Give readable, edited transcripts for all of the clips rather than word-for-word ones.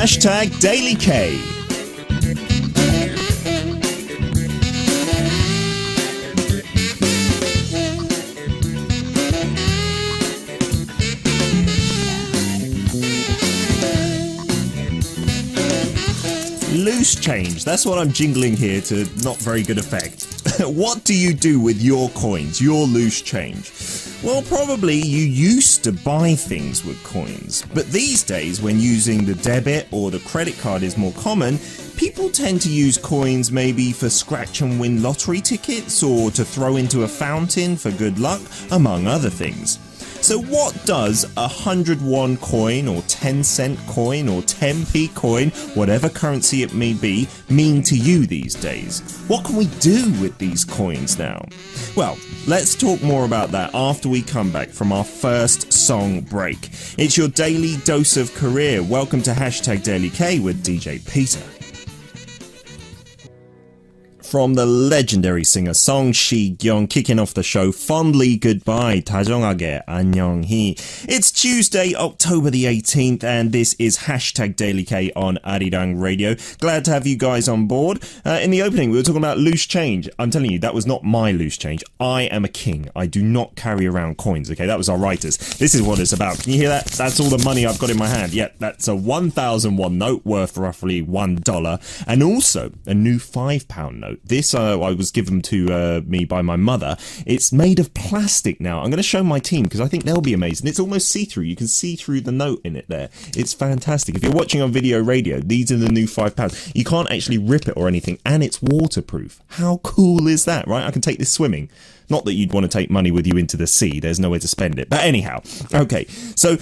Hashtag DailyK. Loose change, that's what I'm jingling here to not very good effect. What do you do with your coins, your loose change? Well, probably you used to buy things with coins, but these days when using the debit or the credit card is more common, people tend to use coins maybe for scratch and win lottery tickets or to throw into a fountain for good luck, among other things. So what does a 100 won coin or 10-cent coin or 10p coin, whatever currency it may be, mean to you these days? What can we do with these coins now? Well, let's talk more about that after we come back from our first song break. It's your daily dose of Korea. Welcome to Hashtag DailyK with DJ Peter. From the legendary singer Song Si-kyung, kicking off the show, Fondly Goodbye, 다정하게 안녕히. It's Tuesday, October the 18th, and this is Hashtag DailyK on Arirang Radio. Glad to have you guys on board. In the opening, we were talking about loose change. I'm telling you, that was not my loose change. I am a king. I do not carry around coins, okay? That was our writers. This is what it's about. Can you hear that? That's all the money I've got in my hand. Yeah, that's a 1,001 note worth roughly $1, and also a new £5 note. This I was given to me by my mother. It's made of plastic now. I'm going to show my team because I think they'll be amazing. It's almost see-through. You can see through the note in it there. It's fantastic. If you're watching on video radio, these are the new £5. You can't actually rip it or anything, and it's waterproof. How cool is that, right? I can take this swimming. Not that you'd want to take money with you into the sea. There's nowhere to spend it. But anyhow, okay. So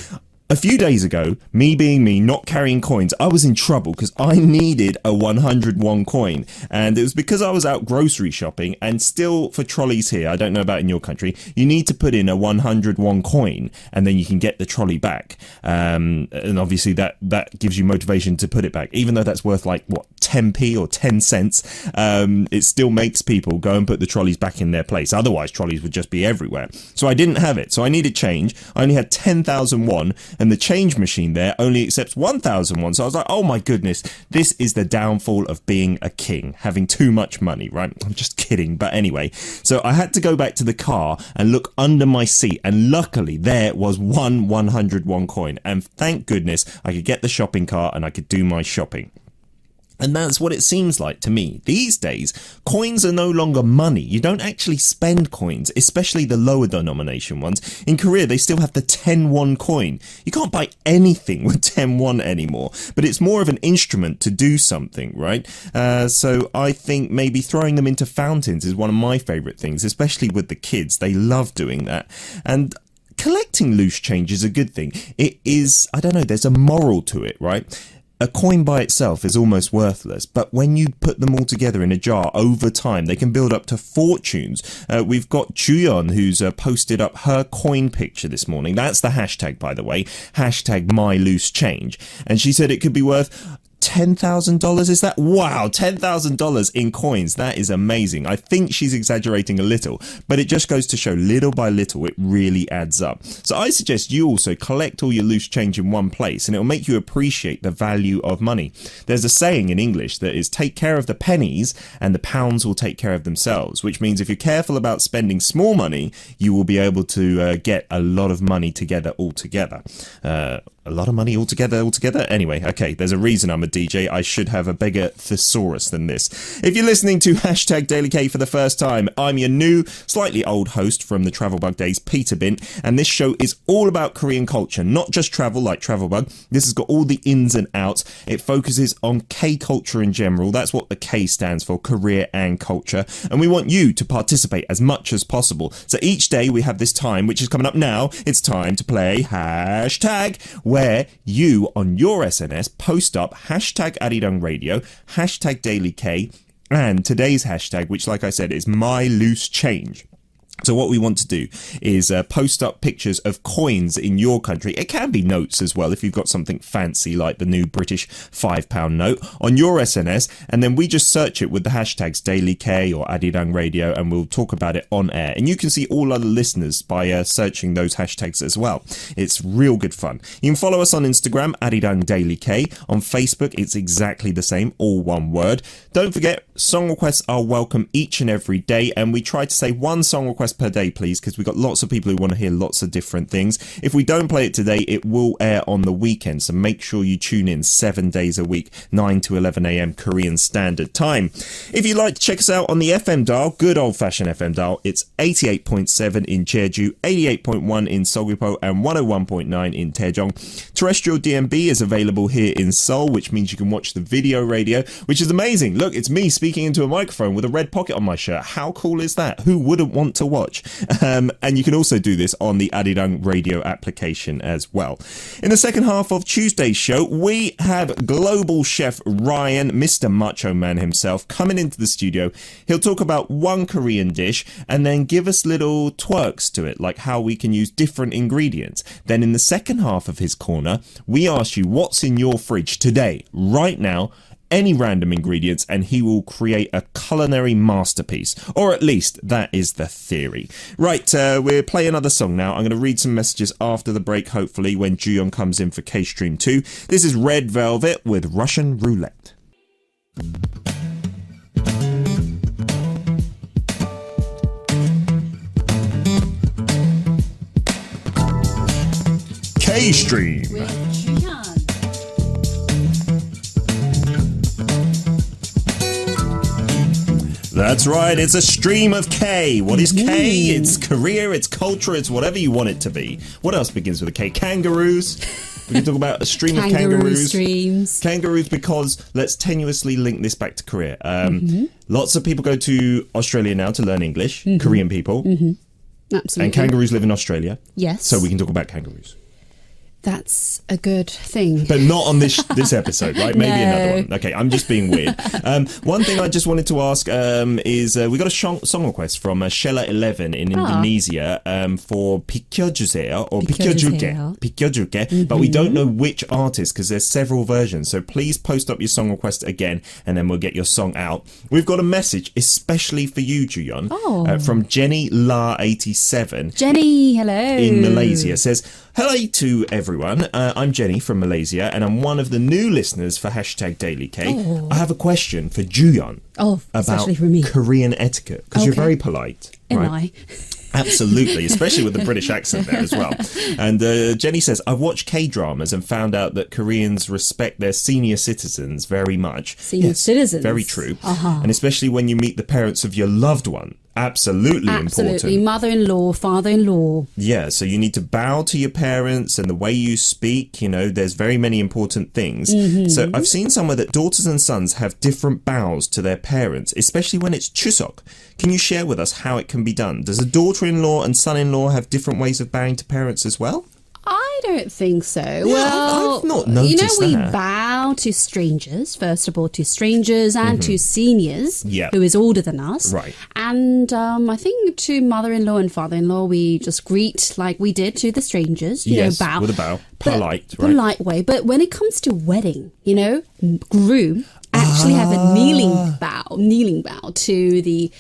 a few days ago, me being me, not carrying coins, I was in trouble because I needed a 100 won coin. And it was because I was out grocery shopping, and still for trolleys here, I don't know about in your country, you need to put in a 100 won coin and then you can get the trolley back. And obviously that gives you motivation to put it back. Even though that's worth like, what, 10p or 10 cents, it still makes people go and put the trolleys back in their place. Otherwise, trolleys would just be everywhere. So I didn't have it. So I needed change. I only had 10,000 won. And the change machine there only accepts 1,001. So I was like, oh my goodness, this is the downfall of being a king, having too much money, right? I'm just kidding. But anyway, so I had to go back to the car and look under my seat. And luckily there was one 101 coin. And thank goodness I could get the shopping cart and I could do my shopping. And that's what it seems like to me. These days, coins are no longer money. You don't actually spend coins, especially the lower denomination ones. In Korea, they still have the 10 won coin. You can't buy anything with 10 won anymore, but it's more of an instrument to do something, right? So I think maybe throwing them into fountains is one of my favorite things, especially with the kids. They love doing that. And collecting loose change is a good thing. It is, I don't know, there's a moral to it, right? A coin by itself is almost worthless, but when you put them all together in a jar over time, they can build up to fortunes. We've got Joohyun, who's posted up her coin picture this morning. That's the hashtag, by the way, hashtag #MyLooseChange. And she said it could be worth $10,000, is that? Wow, $10,000 in coins. That is amazing. I think she's exaggerating a little, but it just goes to show little by little it really adds up. So I suggest you also collect all your loose change in one place, and it'll make you appreciate the value of money. There's a saying in English that is, take care of the pennies and the pounds will take care of themselves, which means if you're careful about spending small money, you will be able to get a lot of money together altogether. A lot of money altogether? Anyway, okay, there's a reason I'm a DJ. I should have a bigger thesaurus than this. If you're listening to Hashtag DailyK for the first time, I'm your new, slightly old host from the Travel Bug days, Peter Bint, and this show is all about Korean culture, not just travel like Travel Bug. This has got all the ins and outs. It focuses on K-culture in general. That's what the K stands for, career and culture. And we want you to participate as much as possible. So each day we have this time, which is coming up now. It's time to play Hashtag, where you on your SNS post up hashtag Arirang Radio, hashtag DailyK, and today's hashtag, which like I said is My Loose Change. So what we want to do is post up pictures of coins in your country. It can be notes as well if you've got something fancy like the new British £5 note on your SNS, and then we just search it with the hashtags DailyK or Arirang Radio, and we'll talk about it on air. And you can see all other listeners by searching those hashtags as well. It's real good fun. You can follow us on Instagram, Arirang DailyK. On Facebook, it's exactly the same, all one word. Don't forget, song requests are welcome each and every day, and we try to say one song request per day, please, because we've got lots of people who want to hear lots of different things. If we don't play it today, it will air on the weekend, so make sure you tune in 7 days a week, 9 to 11 a.m. Korean Standard Time. If you'd like to check us out on the FM dial, good old-fashioned FM dial, it's 88.7 in Jeju, 88.1 in Seogwipo, and 101.9 in Daejeong. Terrestrial DMB is available here in Seoul, which means you can watch the video radio, which is amazing. Look, it's me speaking into a microphone with a red pocket on my shirt. How cool is that? Who wouldn't want to watch? And you can also do this on the Arirang Radio application as well. In the second half of Tuesday's show, we have global chef Ryan, Mr. Macho Man himself, coming into the studio. He'll talk about one Korean dish and then give us little twerks to it, like how we can use different ingredients. Then in the second half of his corner, we ask you what's in your fridge today, right now, any random ingredients, and he will create a culinary masterpiece. Or at least that is the theory. Right, we're playing another song now. I'm going to read some messages after the break, hopefully, when Joohyun comes in for Kstream 2. This is Red Velvet with Russian Roulette. Kstream. With Joohyun. That's right, it's a stream of K. What is K? It's career, it's culture, it's whatever you want it to be. What else begins with a K? Kangaroos. We can talk about a stream of kangaroos. Streams. Kangaroos, because let's tenuously link this back to Korea. Lots of people go to Australia now to learn English, Korean people. Absolutely. And kangaroos live in Australia. Yes. So we can talk about kangaroos. That's a good thing. But not on this episode, right? Maybe No. another one. Okay, I'm just being weird. One thing I just wanted to ask is we got a song request from Shella11 in Indonesia for 비켜주세요 or 비켜줄게, but we don't know which artist because there's several versions. So please post up your song request again, and then we'll get your song out. We've got a message especially for you, Joohyun, from Jenny La87. Jenny, hello. In Malaysia. Says, hello to everyone. I'm Jenny from Malaysia, and I'm one of the new listeners for hashtag DailyK. I have a question for Joohyun about especially for me. Korean etiquette, because you're very polite. Am right? I? Absolutely, especially with the British accent there as well. And Jenny says, I've watched K-dramas and found out that Koreans respect their senior citizens very much. Senior citizens. Very true. And especially when you meet the parents of your loved one. Absolutely important. Mother-in-law, father-in-law. Yeah, so you need to bow to your parents, and the way you speak, you know, there's very many important things. So I've seen somewhere that daughters and sons have different bows to their parents, especially when it's Chuseok. Can you share with us how it can be done? Does a daughter-in-law and son-in-law have different ways of bowing to parents as well? I don't think so. Yeah, well, I've not noticed we that. bow to strangers, first of all, to strangers and to seniors who is older than us. Right. And I think to mother-in-law and father-in-law, we just greet like we did to the strangers. You know, bow. With a bow. Polite, right? Polite way. But when it comes to wedding, you know, groom actually have a kneeling bow to the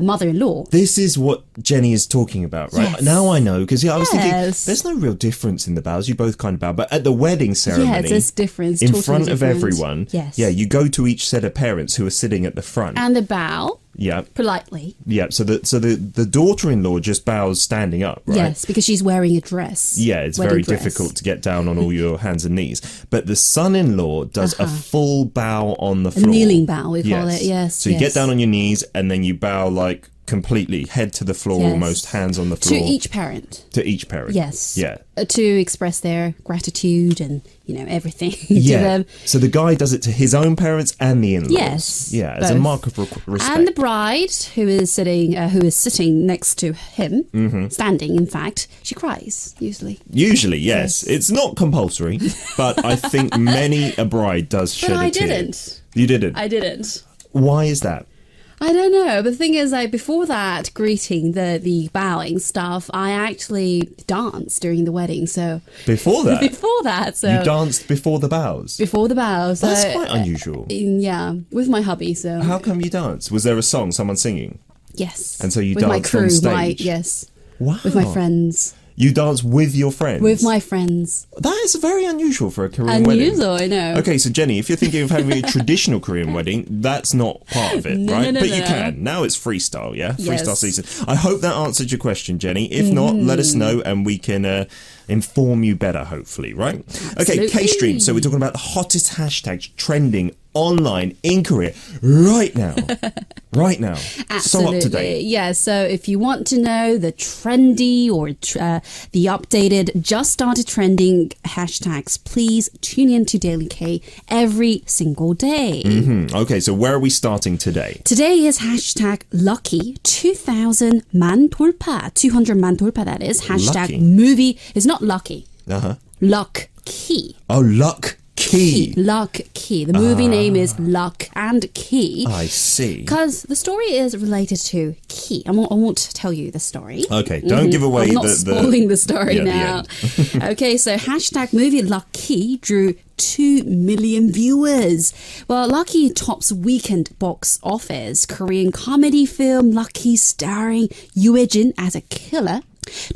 mother-in-law. This is what Jenny is talking about, right? Yes. Now I know, because I was thinking, Yes. there's no real difference in the bows. You both kind of bow. But at the wedding ceremony, Yeah, there's difference. in totally front of different. everyone, Yes. yeah, you go to each set of parents who are sitting at the front. And the bow Yeah. politely. Yeah, so the daughter-in-law just bows standing up, right? Yes, because she's wearing a dress. Yeah, it's wedding very dress. difficult to get down on all your hands and knees. But the son-in-law does a full bow on the floor. A kneeling bow, we call it, yes. So you get down on your knees and then you bow like completely, head to the floor, Yes. almost hands on the floor. To each parent. To each parent. Yes. Yeah. To express their gratitude and, you know, everything to Yeah. them. So the guy does it to his own parents and the in-laws. Yes, Yeah, as a both. mark of respect. And the bride, who is sitting next to him, standing, in fact, she cries, usually. Usually, yes. It's not compulsory, but I think many a bride does shed a tear. didn't. You didn't? I didn't. Why is that? I don't know. But the thing is, like, before that greeting, the bowing stuff, I actually danced during the wedding. So Before that? before that, so You danced before the bows? before the bows. That's so, quite unusual. Yeah, with my hubby. So How come you danced? Was there a song, someone singing? yes, And so you with my danced on crew, stage? yes, Wow. with my friends, You danced with your friends? with my friends. That is very unusual for a Korean wedding. Unusual, I know. Okay, so Jenny, if you're thinking of having a traditional Korean wedding, that's not part of it, No, right? no, But you no. can. Now it's freestyle, yeah? Yes. Freestyle season. I hope that answered your question, Jenny. If not, let us know and we can inform you better, hopefully, right? Okay, Absolutely. Kstream. So we're talking about the hottest hashtags trending online in Korea right now. Right now. So up to date. Yeah, so if you want to know the trendy or the updated, just started trending hashtags, please tune in to DailyK every single day. Okay, so where are we starting today? Today is hashtag lucky 2000만 돌파. 200만 돌파, that is. Hashtag Lucky. movie is not lucky. Uh-huh. Luck key. Oh, Luck Key. Luck Key. The movie name is Luck and Key. I see. Because the story is related to Key. I won't tell you the story. Okay, don't give away I'm not the spoiling the story yeah, the now. end. Okay, so hashtag movie Lucky drew 2 million viewers. Well, Lucky tops weekend box office. Korean comedy film Lucky starring Joohyun as a killer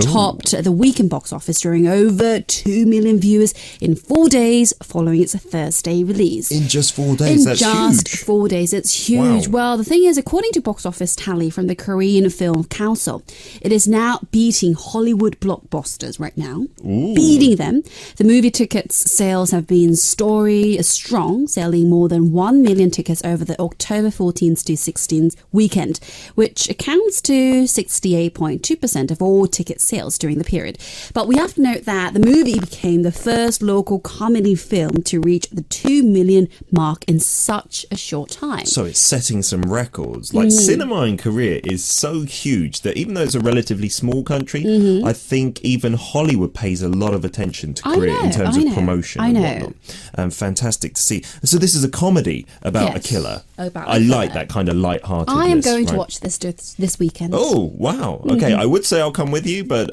topped the weekend box office, drawing over 2 million viewers in 4 days following its Thursday release. In just 4 days, that's just huge. 4 days, it's huge. Wow. Well, the thing is, according to box office tally from the Korean Film Council, it is now beating Hollywood blockbusters right now. Beating them. The movie tickets sales have been strong, selling more than 1 million tickets over the October 14th to 16th weekend, which accounts to 68.2% of all ticket sales during the period. But we have to note that the movie became the first local comedy film to reach the 2 million mark in such a short time. So it's setting some records. Like cinema in Korea is so huge that even though it's a relatively small country, I think even Hollywood pays a lot of attention to Korea in terms of promotion and whatnot. Fantastic to see. So this is a comedy about a Yes, killer. about I a like killer. that kind of light-heartedness. I am going to right? watch this weekend. Oh, wow. Okay, I would say I'll come with you, but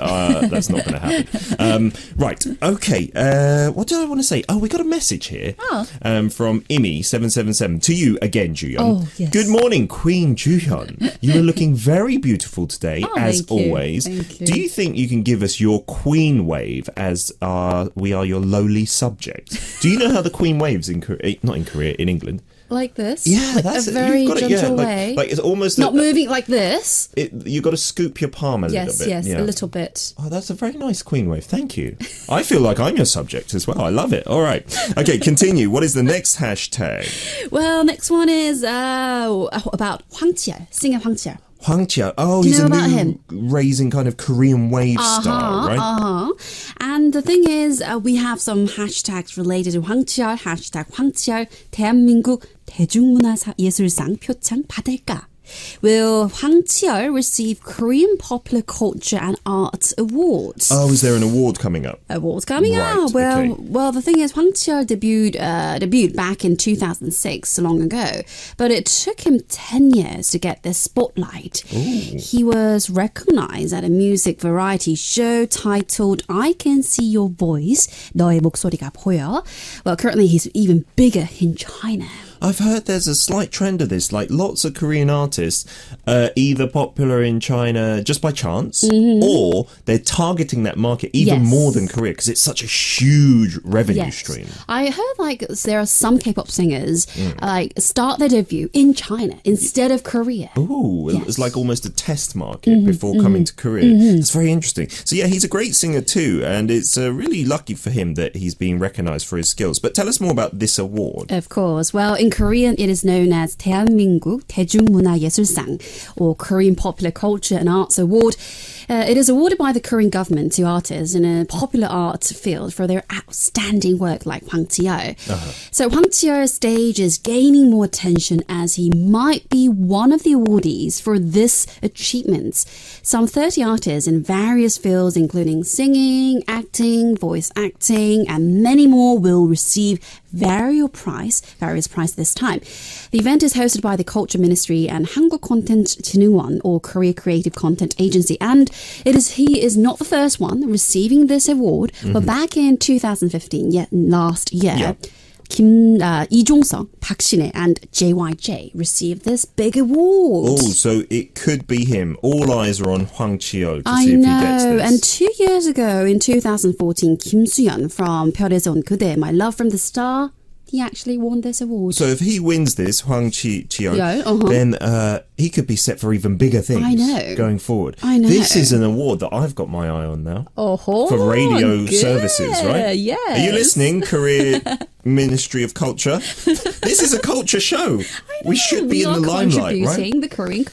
that's not going to happen. Right, okay. What did I want to say? Oh, we got a message here from Imi777 to you again, Joohyun. Oh, yes. Good morning, Queen Joohyun. You are looking very beautiful today, as thank you. always. Thank you. Do you think you can give us your Queen wave as we are your lowly subjects? Do you know how the Queen waves in Korea? Not in Korea, in England. Like this? Yeah, like that's a it. very You've got it, gentle yeah, way. like it's almost Not moving like this. you got to scoop your palm a little bit. Yes, yeah. a little bit. Oh, that's a very nice Queen wave. Thank you. I feel like I'm your subject as well. I love it. All right. Okay, continue. What is the next hashtag? Well, next one is about Hwang Chia, singer Hwang Chia. Hwang Chia. Oh, Do you he's know a about new him? raising kind of Korean wave style, right? And the thing is, we have some hashtags related to Hwang Chia. Hashtag Hwang Chia, 대한민국 대중문화예술상 표창 받을까? Will Hwang Chia receive Korean Popular Culture and Arts Awards? Oh, is there an award coming up? Awards coming Right, out. Well, okay. well, the thing is, Hwang Chia debuted back in 2006, so long ago, but it took him 10 years to get the spotlight. He was recognized at a music variety show titled "I Can See Your Voice." 너의 목소리가 보여. Well, currently he's even bigger in China. I've heard there's a slight trend of this, like lots of Korean artists either popular in China just by chance, or they're targeting that market even Yes. more than Korea because it's such a huge revenue Yes. stream. I heard like there are some K-pop singers like start their debut in China instead of Korea. Ooh, Yes. it's like almost a test market before coming to Korea. It's very interesting. So yeah, he's a great singer too, and it's really lucky for him that he's being recognized for his skills. But tell us more about this award. Of course. Well, in Korean, it is known as 대한민국 대중문화예술상, or Korean Popular Culture and Arts Award. It is awarded by the Korean government to artists in a popular art field for their outstanding work, like Hwang Chia. So Hwang Chia's stage is gaining more attention as he might be one of the awardees for this achievement. Some 30 artists in various fields, including singing, acting, voice acting, and many more, will receive various prize this time. The event is hosted by the Culture Ministry and Hangul Content Jinungwon, or Korea Creative Content Agency, and he is not the first one receiving this award, but back in 2015, last year, Lee Jong-suk, Park Shin-hye, and JYJ received this big award. Oh, so it could be him. All eyes are on Hwang Chio to see if he gets this. And 2 years ago, in 2014, Kim Soo-yeon from 별에서 온 그대, My Love from the Star, he actually won this award. So if he wins this, Hwang Chio, then he could be set for even bigger things going forward. I know. This is an award that I've got my eye on now. For radio services, right? Yes. Are you listening, Korea Ministry of Culture? This is a culture show. We should be in the limelight, right? Contributing the Korean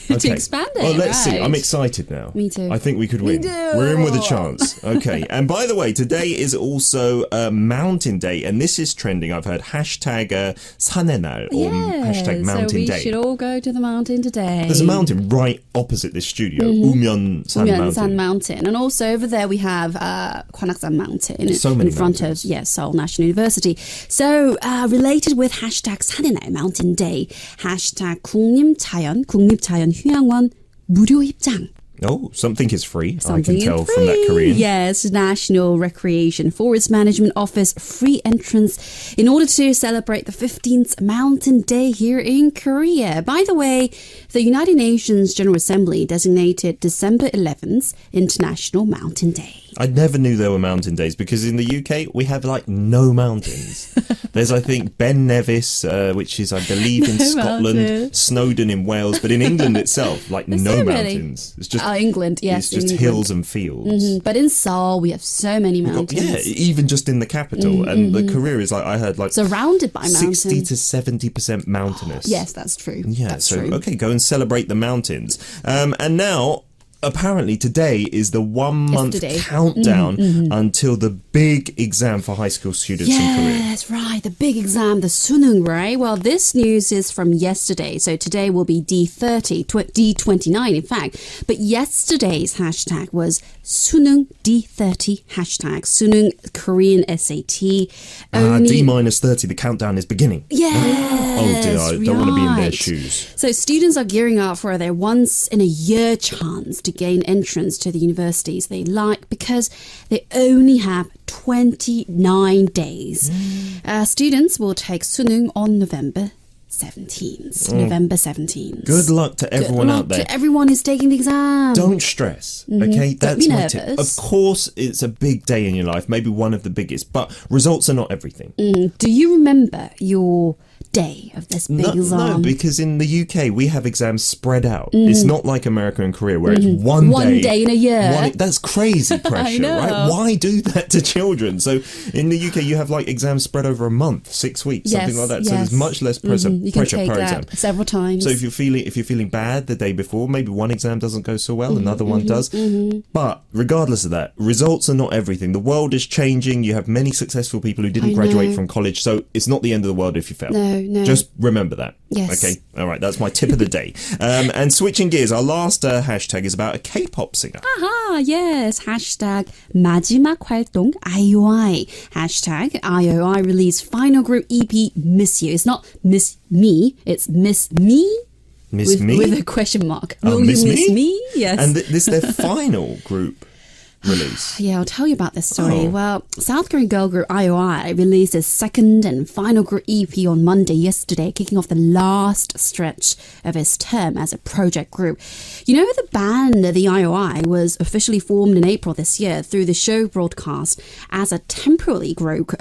to expand it. Well, let's see. I'm excited now. Me too. I think we could win. Me too. We're in with a chance. Okay. And by the way, today is also Mountain Day, and this is trending. I've heard hashtag 산의 날 or hashtag Mountain Day. So we should all go to the mountain today. There's a mountain right opposite this studio, Umyeonsan Mountain. And also over there we have Gwanaksan Mountain so many in front of Seoul National University. So related with hashtag 산의 날, Mountain Day, hashtag 국립자연 휴양원 무료 입장. Oh, something is free. I can tell from that Korean. Yes, National Recreation Forest Management Office free entrance in order to celebrate the 15th Mountain Day here in Korea. By the way, the United Nations General Assembly designated December 11th International Mountain Day. I never knew there were mountain days because in the UK we have like no mountains. There's, I think, Ben Nevis, which is, I believe, in Scotland, Snowdon in Wales, but in England itself, like There's no so mountains. It's just England, yes, it's just hills and fields. But in Seoul, we have so many mountains. Even just in the capital, and the Korea is like I heard like surrounded by mountains, 60 to 70% mountainous. Yes, that's true. Yeah, that's so true. Okay, go and celebrate the mountains. And now, apparently today is the 1 month countdown until the big exam for high school students in Korea. Yes, right, the big exam, the 수능, right? Well, this news is from yesterday, so today will be D30, D29 in fact, but yesterday's hashtag was 수능 D30 hashtag, 수능 Korean SAT. D-30, the countdown is beginning. Yes, oh dear, I don't want to be in their shoes. So students are gearing up for their once-in-a-year chance to gain entrance to the universities they like because they only have 29 days. Students will take 수능 on November 17th. November 17th. Good luck to everyone out there. To everyone who's taking the exam. Don't stress, okay? Don't be nervous. Of course, it's a big day in your life, maybe one of the biggest, but results are not everything. Do you remember your day of this big exam? No, because in the UK we have exams spread out. It's not like America and Korea where it's one day in a year. That's crazy pressure, right? Why do that to children? So in the UK you have like exams spread over a month, 6 weeks, something like that. So there's much less pressure you can take per that exam several times. So if you're feeling bad the day before, maybe one exam doesn't go so well, another one does. But regardless of that, results are not everything. The world is changing. You have many successful people who didn't graduate from college, so it's not the end of the world if you fail. No. Just remember that. Yes. Okay. All right. That's my tip of the day. And switching gears, our last hashtag is about a K-pop singer. Yes. Hashtag 마지막 활동 IOI. Hashtag IOI release final group EP Miss You. It's not Miss Me. It's Miss Me. Miss Me? With a question mark. Oh, Will Miss you miss Me? me? Yes. And this is their final group release. Yeah, I'll tell you about this story. Well, South Korean girl group IOI released its second and final group EP on Monday yesterday, kicking off the last stretch of its term as a project group. You know, the band, the IOI, was officially formed in April this year through the show broadcast as a temporary group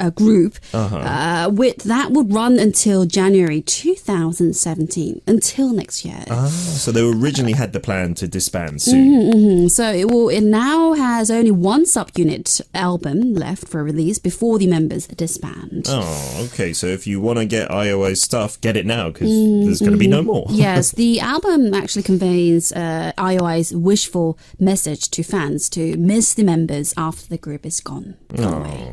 with that would run until January 2017, until next year. So they originally had the plan to disband soon. So it now has only one subunit album left for release before the members disband. Oh, okay. So if you want to get IOI's stuff, get it now because there's going to be no more. Yes, the album actually conveys IOI's wishful message to fans to miss the members after the group is gone.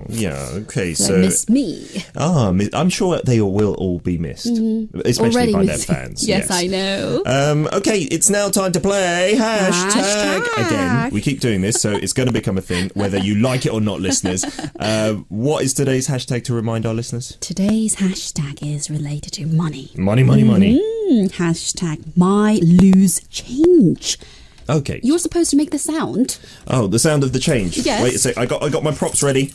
Yeah. Okay. So miss me. I'm sure they will all be missed, especially Already by their missed. fans. Yes, I know. Okay, it's now time to play hashtag again. We keep doing this, so it's going going to become a thing, whether you like it or not, listeners. What is today's hashtag to remind our listeners? Today's hashtag is related to money. Money, money, money. Hashtag my lose change. Okay. You're supposed to make the sound. Oh, the sound of the change. Yes. Wait a sec. I got my props ready.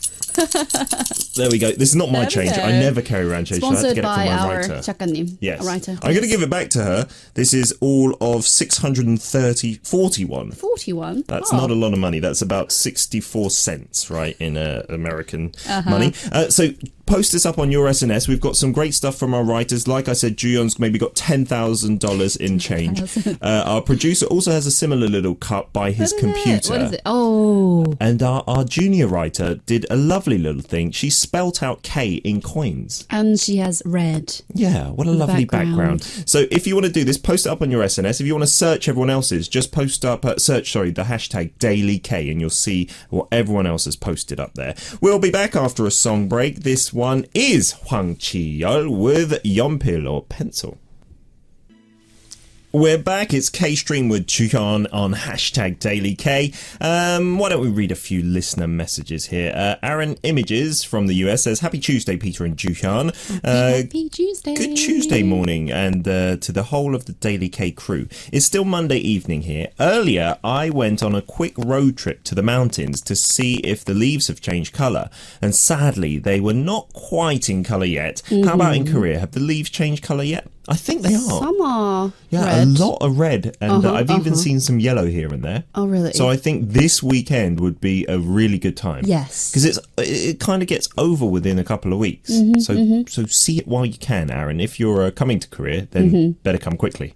There we go. This is not my change. I never carry around change. Sponsored so I have to get by it from my our writer. 작가님. Yes. A writer. I'm going to give it back to her. This is all of 641. 41? That's not a lot of money. That's about 64 cents, right, in American money. So post this up on your SNS. We've got some great stuff from our writers. Like I said, Joohyun's maybe got $10,000 in change. Our producer also has a similar little cut by his computer. What is it? Oh. And our junior writer did a lovely little thing. She spelt out K in coins. And she has red. Yeah, what a lovely background. So if you want to do this, post it up on your SNS. If you want to search everyone else's, just post up, the hashtag DailyK, and you'll see what everyone else has posted up there. We'll be back after a song break. This one is Hwang Chi-yeol with Yeonpil or Pencil. We're back. It's Kstream with Joohyun on hashtag DailyK. Why don't we read a few listener messages here? Aaron Images from the US says, Happy Tuesday, Peter and Joohyun. Happy Tuesday. Good Tuesday morning, and to the whole of the DailyK crew. It's still Monday evening here. Earlier, I went on a quick road trip to the mountains to see if the leaves have changed colour, and sadly, they were not quite in colour yet. How about in Korea? Have the leaves changed colour yet? I think they are. Some are Yeah, red. a lot of red, and I've even seen some yellow here and there. Oh, really? So I think this weekend would be a really good time. Yes. Because it kind of gets over within a couple of weeks. So see it while you can, Aaron. If you're coming to Korea, then better come quickly.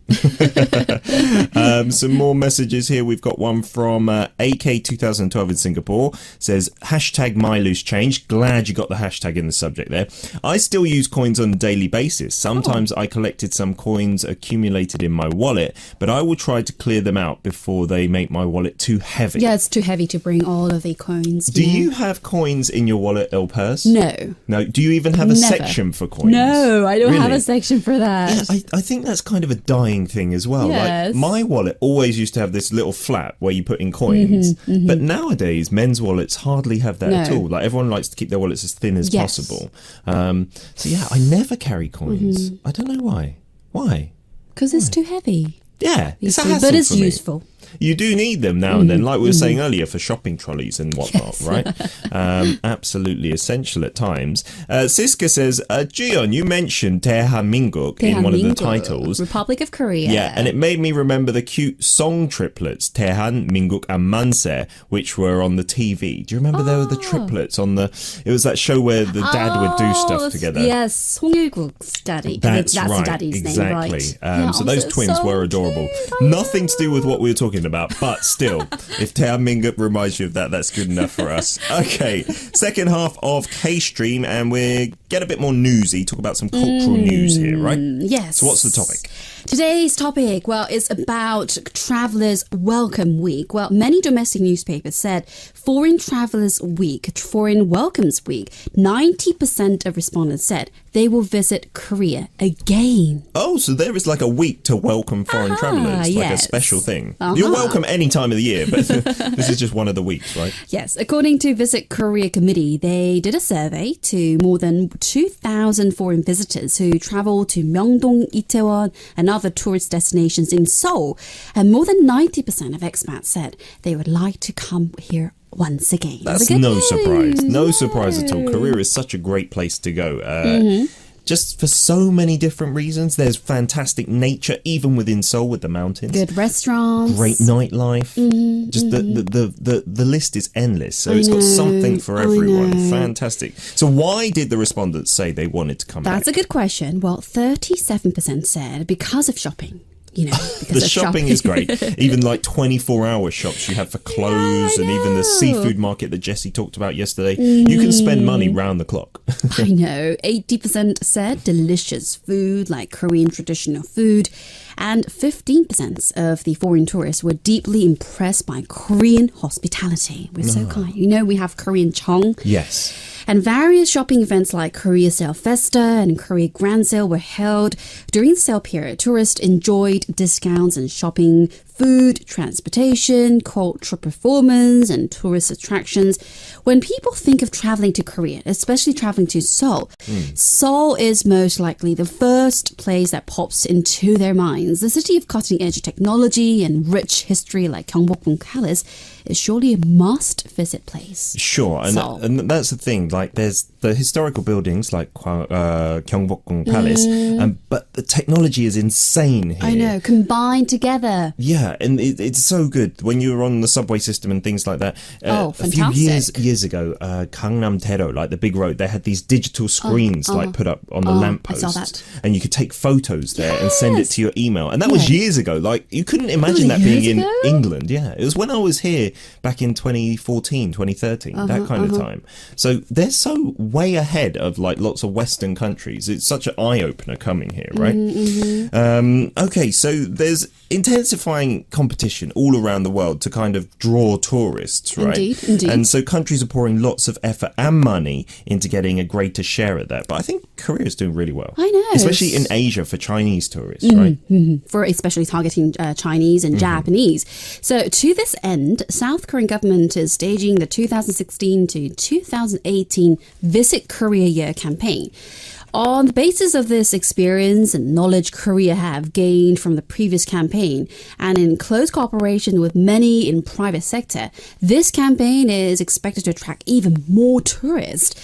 Some more messages here. We've got one from AK2012 in Singapore. Says, hashtag my loose change. Glad you got the hashtag in the subject there. I still use coins on a daily basis. Sometimes I collected some coins accumulated in my wallet, but I will try to clear them out before they make my wallet too heavy. Yeah, it's too heavy to bring all of the coins. Do you have coins in your wallet or purse? No. No. Do you even have a Never. section for coins? No, I don't have Really? a section for that. Yeah, I think that's kind of a dying thing as well. Yes. Like my wallet always used to have this little flap where you put in coins, but nowadays men's wallets hardly have that at No. all. Like everyone likes to keep their wallets as thin as Yes. possible. So yeah, I never carry coins. I don't know why. Why? Because it's too heavy. Yeah, it's a See, hassle but it's for me. useful. You do need them now and then, like we were saying earlier, for shopping trolleys and whatnot, right? Absolutely essential at times. Siska says, Joohyun, you mentioned 대한민국 in one of the titles. Republic of Korea. Yeah, and it made me remember the cute song triplets, 대한민국 and 만세, which were on the TV. Do you remember there were the triplets on the... It was that show where the dad would do stuff together. Yes, 송일국's daddy. That's right, the daddy's exactly. name, right? So those twins were adorable. Nothing to do with what we were talking about, but still, if Taemingup reminds you of that, that's good enough for us. Okay, second half of K-Stream, and we get a bit more newsy, talk about some cultural news here, right? Yes. So what's the topic? Today's topic, well, is about Travelers Welcome Week. Well, many domestic newspapers said Foreign Travelers Week, Foreign Welcomes Week, 90% of respondents said they will visit Korea again. Oh, so there is like a week to welcome foreign travellers, like yes. a special thing. You're welcome any time of the year, but this is just one of the weeks, right? Yes, according to Visit Korea Committee, they did a survey to more than 2,000 foreign visitors who travel to Myeongdong, Itaewon, and other tourist destinations in Seoul. And more than 90% of expats said they would like to come here once again. That's no surprise. No surprise at all. Korea is such a great place to go. Just for so many different reasons. There's fantastic nature, even within Seoul with the mountains. Good restaurants. Great nightlife. Just the list is endless. So it's got something for everyone. Fantastic. So why did the respondents say they wanted to come back? That's a good question. Well, 37% said because of shopping. You know, the shopping is great. Even like 24-hour shops you have for clothes and even the seafood market that Jessie talked about yesterday. You can spend money round the clock. I know. 80% said delicious food like Korean traditional food. And 15% of the foreign tourists were deeply impressed by Korean hospitality. We're so kind. You know, we have Korean Chong. Yes. And various shopping events like Korea Sale Festa and Korea Grand Sale were held. During the sale period, tourists enjoyed discounts and shopping food, transportation, cultural performance, and tourist attractions. When people think of traveling to Korea, especially traveling to Seoul, Seoul is most likely the first place that pops into their minds. The city of cutting-edge technology and rich history like Gyeongbokgung Palace is surely a must-visit place. Sure, and that's the thing. Like, there's the historical buildings like Gyeongbokgung Palace, but the technology is insane here. I know, combined together. Yeah, and it's so good when you were on the subway system and things like that. Oh, a fantastic. few years ago, Gangnam Tero, like the big road, they had these digital screens like put up on the lampposts. I saw that. And you could take photos there and send it to your email. And that was years ago. Like, you couldn't imagine that being in England. Yeah, it was when I was here back in 2014, 2013, that kind of time. So they're so way ahead of like lots of Western countries. It's such an eye-opener coming here, right? Okay, so there's intensifying competition all around the world to kind of draw tourists, right? Indeed. And so countries are pouring lots of effort and money into getting a greater share of that. But I think Korea is doing really well. I know. Especially in Asia for Chinese tourists, right? For especially targeting Chinese and Japanese. So to this end, South Korean government is staging the 2016 to 2018 Visit Korea Year campaign. On the basis of this experience and knowledge Korea have gained from the previous campaign, and in close cooperation with many in private sector, this campaign is expected to attract even more tourists.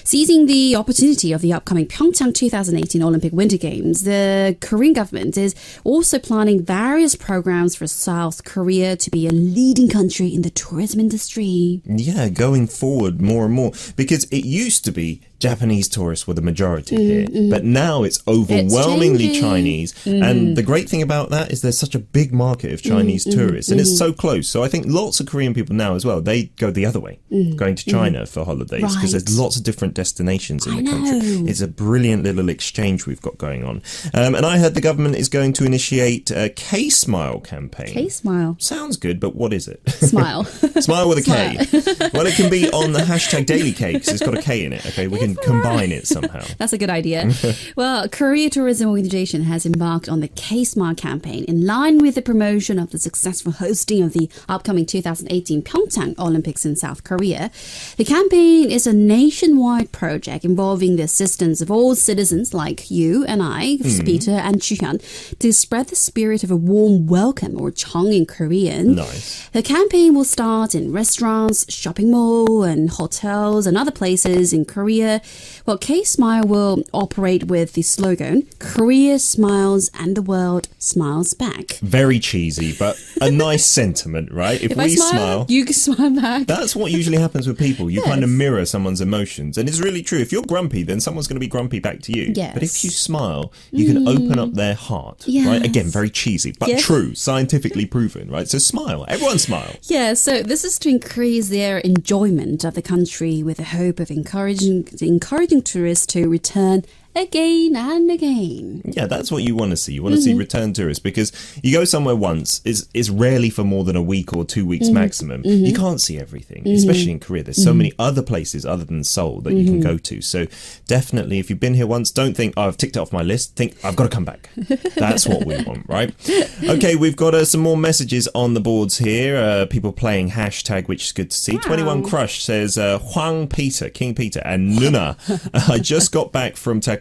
Seizing the opportunity of the upcoming Pyeongchang 2018 Olympic Winter Games, the Korean government is also planning various programs for South Korea to be a leading country in the tourism industry. Yeah, going forward more and more, because it used to be Japanese tourists were the majority here, but now it's overwhelmingly changing. Chinese. And the great thing about that is there's such a big market of Chinese tourists, and it's so close. So I think lots of Korean people now as well, they go the other way, going to China for holidays, because there's lots of different destinations in the country. It's a brilliant little exchange we've got going on. And I heard the government is going to initiate a K-Smile campaign. K-Smile. Sounds good, but what is it? Smile. Smile with a K. Well, it can be on the hashtag DailyK, because it's got a K in it. Okay, we can combine it somehow. That's a good idea. Well, Korea Tourism Organization has embarked on the K-Smile campaign in line with the promotion of the successful hosting of the upcoming 2018 Pyeongchang Olympics in South Korea. The campaign is a nationwide project involving the assistance of all citizens like you and I, Peter and Joohyun, to spread the spirit of a warm welcome, or Cheong in Korean. Nice. The campaign will start in restaurants, shopping mall, and hotels and other places in Korea. Well, K-Smile will operate with the slogan, Korea smiles and the world smiles back. Very cheesy, but a nice sentiment, right? If I we smile, you can smile back. that's what usually happens with people. You kind of mirror someone's emotions. And it's really true. If you're grumpy, then someone's going to be grumpy back to you. Yes. But if you smile, you can open up their heart, right? Again, very cheesy, but true, scientifically proven, right? So smile. Everyone smile. Yeah, so this is to increase their enjoyment of the country with the hope of encouraging tourists to return again and again. Yeah, that's what you want to see. You want to see return tourists, because you go somewhere once, it's rarely for more than a week or 2 weeks maximum. You can't see everything, especially in Korea. There's so many other places other than Seoul that you can go to. So definitely, if you've been here once, don't think, oh, I've ticked it off my list. Think, I've got to come back. That's what we want, right? Okay, we've got some more messages on the boards here. People playing hashtag, which is good to see. 21 Crush says, Hwang Peter, King Peter, and Nuna. I just got back from Taekwondo.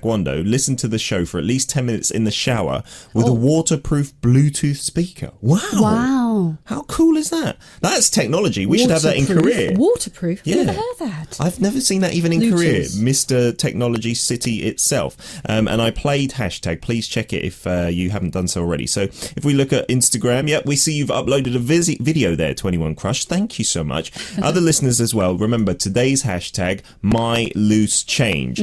Listen to the show for at least 10 minutes in the shower with a waterproof Bluetooth speaker. Wow. How cool is that? That's technology. We should have that in Korea. Waterproof? Yeah. Never heard that. I've never seen that even in Bluetooth. Korea. Mr. Technology City itself. And I played hashtag. Please check it if you haven't done so already. So if we look at Instagram, we see you've uploaded a video there, 21 Crush. Thank you so much. Other listeners as well. Remember, today's hashtag, my loose change.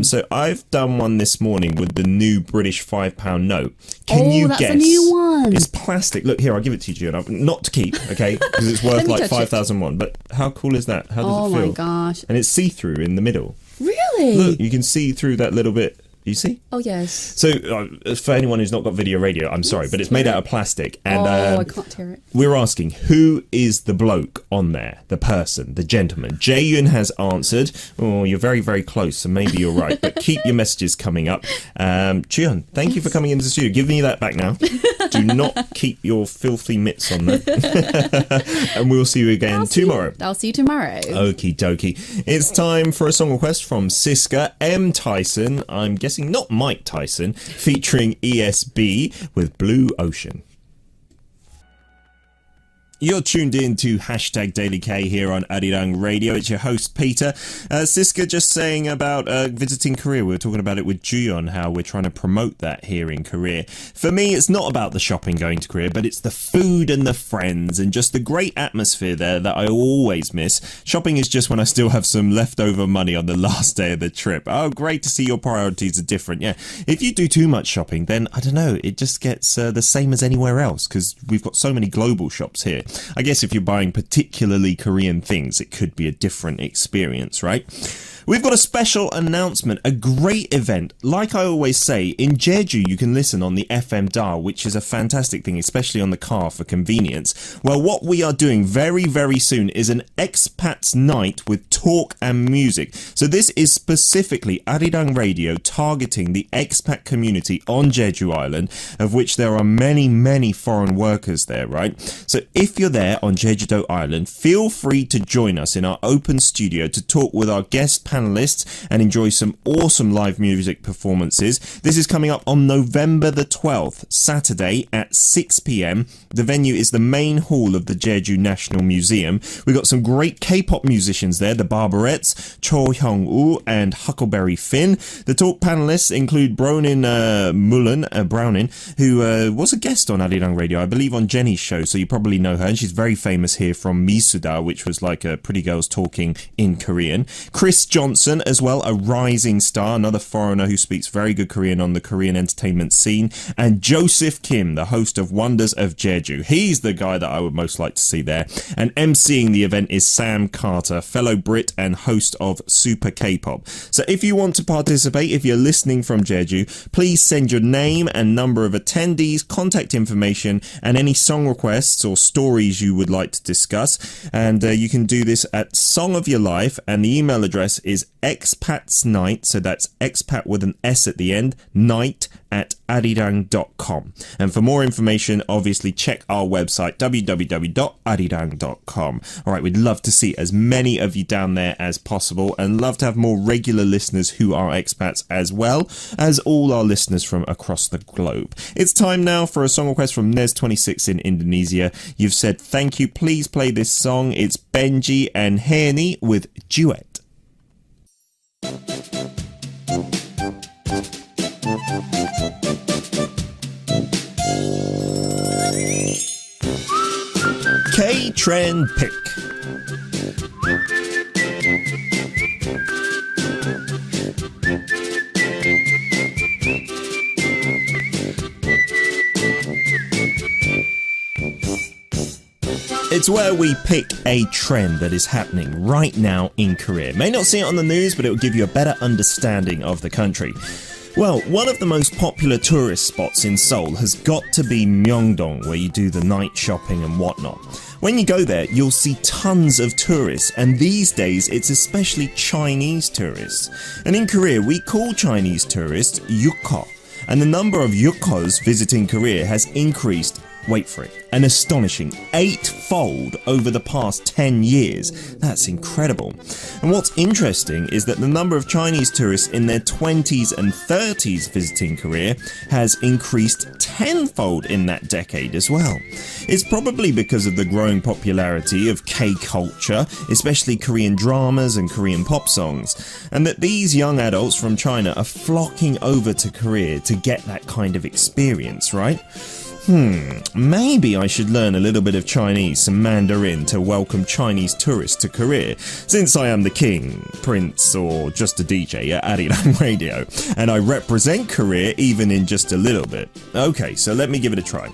So I've done one this morning with the new British £5 note. Can you that's guess? a new one. It's plastic. Look here, I'll give it to you, Joohyun. Not to keep, okay? Because it's worth like 5,000 But how cool is that? How does it feel? Oh my gosh. And it's see-through in the middle. Really? Look, you can see through that little bit You see? Oh, yes. So, for anyone who's not got video radio, I'm sorry, but it's made out of plastic. And I can't hear it. we're asking, who is the bloke on there? The person, the gentleman. Joohyun has answered. Oh, you're very, very close, so maybe you're right. But keep your messages coming up. Joohyun, thank you for coming into the studio. Give me that back now. Do not keep your filthy mitts on there. And we'll see you again tomorrow. I'll see you tomorrow. Okie dokie. It's time for a song request from Siska M. Tyson. I'm guessing not Mike Tyson, featuring ESB with Blue Ocean. You're tuned in to Hashtag Daily K here on Arirang Radio. It's your host, Peter. Siska just saying about visiting Korea. We were talking about it with Joohyun, how we're trying to promote that here in Korea. For me, it's not about the shopping going to Korea, but it's the food and the friends and just the great atmosphere there that I always miss. Shopping is just when I still have some leftover money on the last day of the trip. Oh, great to see your priorities are different. Yeah, if you do too much shopping, then, I don't know, it just gets the same as anywhere else because we've got so many global shops here. I guess if you're buying particularly Korean things, it could be a different experience, right? We've got a special announcement, a great event. Like I always say, in Jeju you can listen on the FM dial, which is a fantastic thing, especially on the car for convenience. Well, what we are doing very, very soon is an expats night with talk and music. So this is specifically Arirang Radio targeting the expat community on Jeju Island, of which there are many, many foreign workers there, right? So if you're there on Jeju Island, feel free to join us in our open studio to talk with our guest panelists and enjoy some awesome live music performances. This is coming up on November the 12th, Saturday at 6 p.m. The venue is the main hall of the Jeju National Museum. We've got some great K-pop musicians there, the Barbarettes, Cho Hyung-woo and Huckleberry Finn. The talk panelists include Browning, who was a guest on Arirang Radio, I believe on Jenny's show, so you probably know her, and she's very famous here from Misuda, which was like a Pretty Girls Talking in Korean. Chris Johnson as well, a rising star, another foreigner who speaks very good Korean on the Korean entertainment scene, and Joseph Kim, the host of Wonders of Jeju. He's the guy that I would most like to see there. And emceeing the event is Sam Carter, fellow Brit and host of Super K-pop. So if you want to participate, if you're listening from Jeju, please send your name and number of attendees, contact information, and any song requests or stories you would like to discuss. And you can do this at Song of Your Life, and the email address is expatsnight, so that's expat with an S at the end, night at arirang.com. And for more information, obviously check our website, www.arirang.com. Alright, we'd love to see as many of you down there as possible, and love to have more regular listeners who are expats as well as all our listeners from across the globe. It's time now for a song request from Nes26 in Indonesia. You've said thank you, please play this song. It's Benji and Heni with Duet. K-Trend Pick. It's where we pick a trend that is happening right now in Korea. May not see it on the news, but it will give you a better understanding of the country. Well, one of the most popular tourist spots in Seoul has got to be Myeongdong, where you do the night shopping and whatnot. When you go there, you'll see tons of tourists, and these days it's especially Chinese tourists. And in Korea, we call Chinese tourists yukko, and the number of yukkos visiting Korea has increased, wait for it, an astonishing 8-fold over the past 10 years. That's incredible. And what's interesting is that the number of Chinese tourists in their 20s and 30s visiting Korea has increased 10-fold in that decade as well. It's probably because of the growing popularity of K-culture, especially Korean dramas and Korean pop songs, and that these young adults from China are flocking over to Korea to get that kind of experience, right? Maybe I should learn a little bit of Chinese, some Mandarin to welcome Chinese tourists to Korea, since I am the king, prince, or just a DJ at Arirang Radio, and I represent Korea even in just a little bit. Okay, so let me give it a try.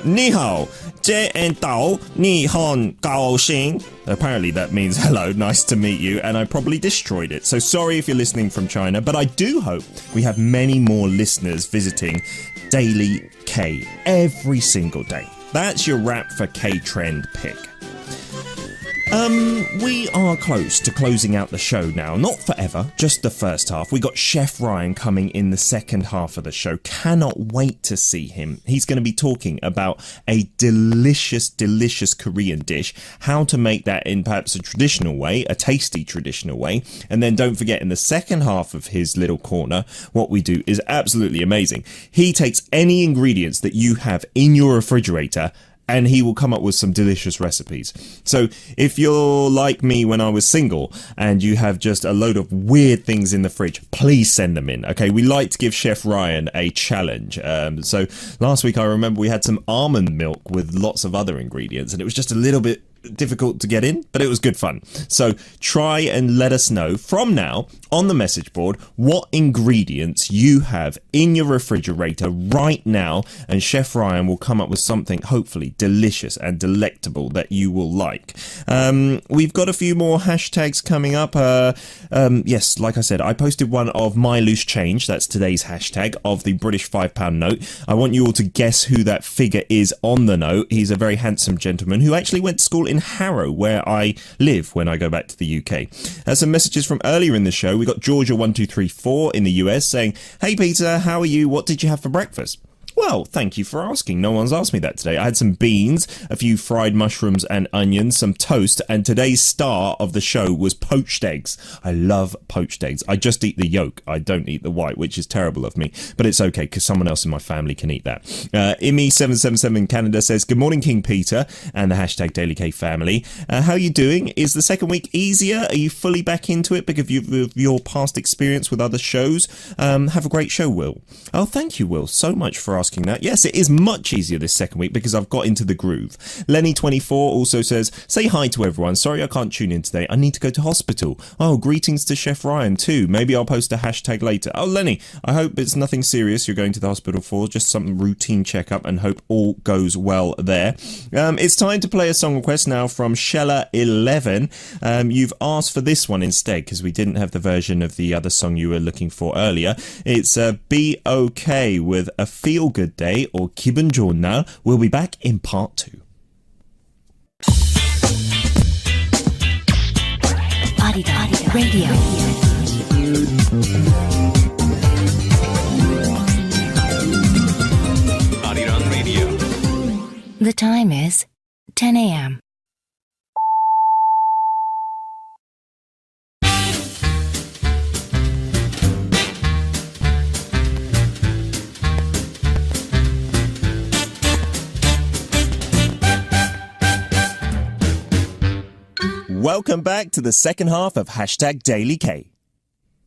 Ni hao, jie en dao, ni hon gao xing. Apparently that means hello, nice to meet you, and I probably destroyed it. So sorry if you're listening from China, but I do hope we have many more listeners visiting DailyK every single day. That's your wrap for K-Trend Pick. We are close to closing out the show now. Not forever, just the first half. We got Chef Ryan coming in the second half of the show. Cannot wait to see him. He's going to be talking about a delicious Korean dish, how to make that in perhaps a traditional way, a tasty traditional way. And then don't forget, in the second half of his little corner, what we do is absolutely amazing. He takes any ingredients that you have in your refrigerator and he will come up with some delicious recipes. So if you're like me when I was single and you have just a load of weird things in the fridge, please send them in. Okay, we like to give Chef Ryan a challenge. So last week I remember we had some almond milk with lots of other ingredients and it was just a little bit difficult to get in, but it was good fun. So try and let us know from now on the message board what ingredients you have in your refrigerator right now, and Chef Ryan will come up with something hopefully delicious and delectable that you will like. We've got a few more hashtags coming up. Yes, like I said, I posted one of my loose change, that's today's hashtag, of the British £5 note. I want you all to guess who that figure is on the note. He's a very handsome gentleman who actually went to school in Harrow, where I live when I go back to the UK. Some messages from earlier in the show. We got Georgia1234 in the US saying, "Hey Peter, how are you? What did you have for breakfast?" Well, thank you for asking. No one's asked me that today. I had some beans, a few fried mushrooms and onions, some toast, and today's star of the show was poached eggs. I love poached eggs. I just eat the yolk. I don't eat the white, which is terrible of me, but it's okay because someone else in my family can eat that. Imi777 in Canada says, "Good morning, King Peter and the hashtag DailyK family. How are you doing? Is the second week easier? Are you fully back into it because of your past experience with other shows? Have a great show, Will." Oh, thank you, Will, so much for asking that. Yes, it is much easier this second week because I've got into the groove. Lenny24 also says, "Say hi to everyone. Sorry I can't tune in today. I need to go to hospital." Oh, greetings to Chef Ryan too. Maybe I'll post a hashtag later. Oh, Lenny, I hope it's nothing serious you're going to the hospital for, just some routine checkup, and hope all goes well there. It's time to play a song request now from Shella11. You've asked for this one instead because we didn't have the version of the other song you were looking for earlier. It's Be Okay with A Feel Good Day, or 기분 좋은 날. We'll be back in part 2. Arirang Radio. Arirang Radio. The time is 10 a.m. Welcome back to the second half of hashtag DailyK.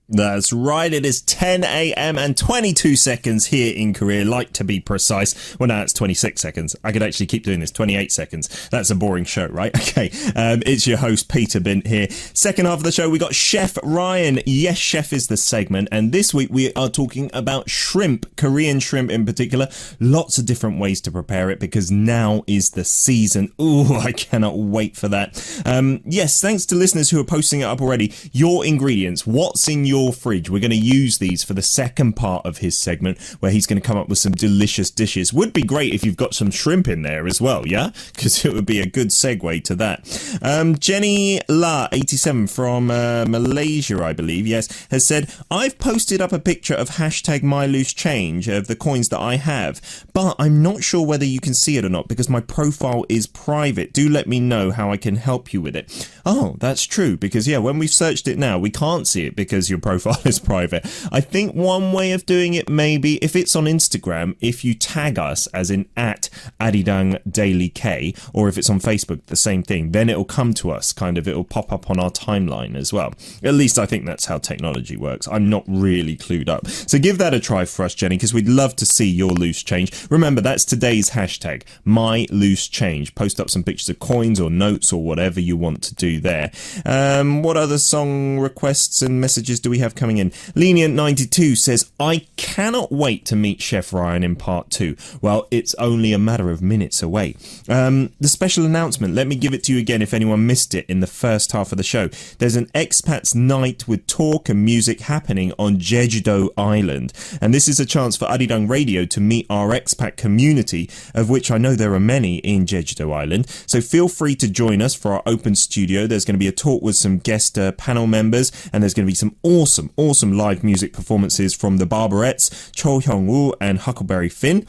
That's right, it is 10 a.m. and 22 seconds here in Korea, like to be precise. Well, now it's 26 seconds. I could actually keep doing this, 28 seconds. That's a boring show, right? Okay, it's your host, Peter Bint here. Second half of the show, we got Chef Ryan. Yes, Chef is the segment, and this week we are talking about shrimp, Korean shrimp in particular. Lots of different ways to prepare it because now is the season. Ooh, I cannot wait for that. Yes, thanks to listeners who are posting it up already. Your ingredients, what's in your fridge? We're going to use these for the second part of his segment where he's going to come up with some delicious dishes. Would be great if you've got some shrimp in there as well, yeah? Because it would be a good segue to that. Jenny La 87 from Malaysia, I believe, yes, has said, "I've posted up a picture of hashtag my loose change of the coins that I have, but I'm not sure whether you can see it or not because my profile is private. Do let me know how I can help you with it." Oh, that's true, because yeah, when we've searched it now, we can't see it because your profile is private. I think one way of doing it, maybe if it's on Instagram, if you tag us as in at Arirang DailyK, or if it's on Facebook, the same thing, then it'll come to us, kind of, it'll pop up on our timeline as well. At least I think that's how technology works. I'm not really clued up. So give that a try for us, Jenny, because we'd love to see your loose change. Remember, that's today's hashtag, my loose change. Post up some pictures of coins or notes or whatever you want to do there. What other song requests and messages do we have coming in? Lenient92 says, I cannot wait to meet Chef Ryan in part 2. Well, it's only a matter of minutes away. The special announcement, let me give it to you again if anyone missed it in the first half of the show. There's an expats night with talk and music happening on Jeju-do Island. And this is a chance for Arirang Radio to meet our expat community, of which I know there are many in Jeju-do Island. So feel free to join us for our open studio. There's going to be a talk with some guest panel members, and there's going to be some awesome live music performances from the Barbarettes, Joohyun and Huckleberry Finn.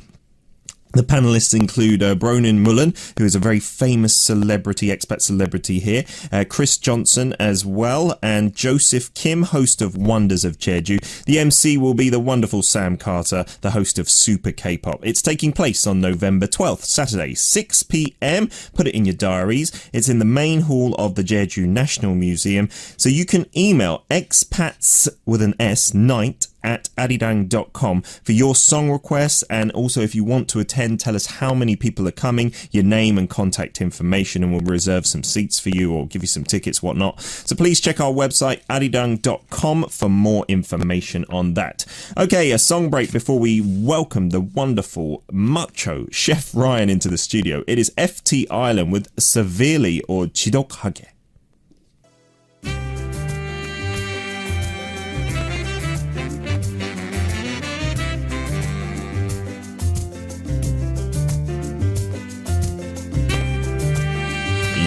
The panelists include Bronin Mullen, who is a very famous celebrity, expat celebrity here, Chris Johnson as well, and Joseph Kim, host of Wonders of Jeju. The MC will be the wonderful Sam Carter, the host of Super K-Pop. It's taking place on November 12th, Saturday, 6 p.m. Put it in your diaries. It's in the main hall of the Jeju National Museum. So you can email expats with an S, night, at arirang.com for your song requests, and also if you want to attend, tell us how many people are coming, your name and contact information, and we'll reserve some seats for you or give you some tickets, whatnot. So please check our website arirang.com for more information on that. Okay, a song break before we welcome the wonderful macho Chef Ryan into the studio. It is FT Island with Severely or 지독하게.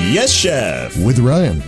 Yes, Chef. With Ryan.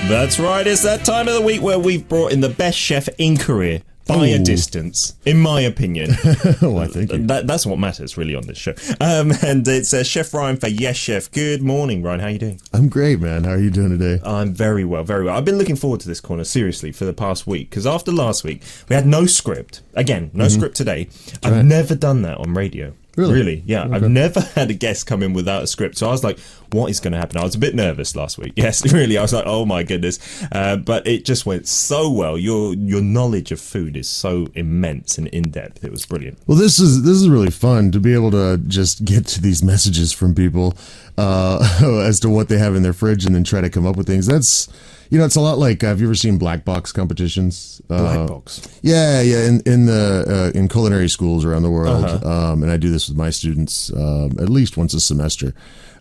That's right. It's that time of the week where we've brought in the best chef in Korea by a distance, in my opinion. Why, thank you. That's what matters really on this show. And it's Chef Ryan for Yes Chef. Good morning, Ryan. How are you doing? I'm great, man. How are you doing today? I'm very well, very well. I've been looking forward to this corner, seriously, for the past week, because after last week, we had no script. Again, no script today. I've never done that on radio. Really? Yeah. Okay. I've never had a guest come in without a script. So I was like, what is going to happen? I was a bit nervous last week. Yes, really. I was like, oh my goodness. But it just went so well. Your knowledge of food is so immense and in-depth. It was brilliant. Well, this is really fun to be able to just get to these messages from people as to what they have in their fridge and then try to come up with things. That's, it's a lot like, have you ever seen black box competitions? Black box? Yeah. In culinary schools around the world. And I do this with my students at least once a semester.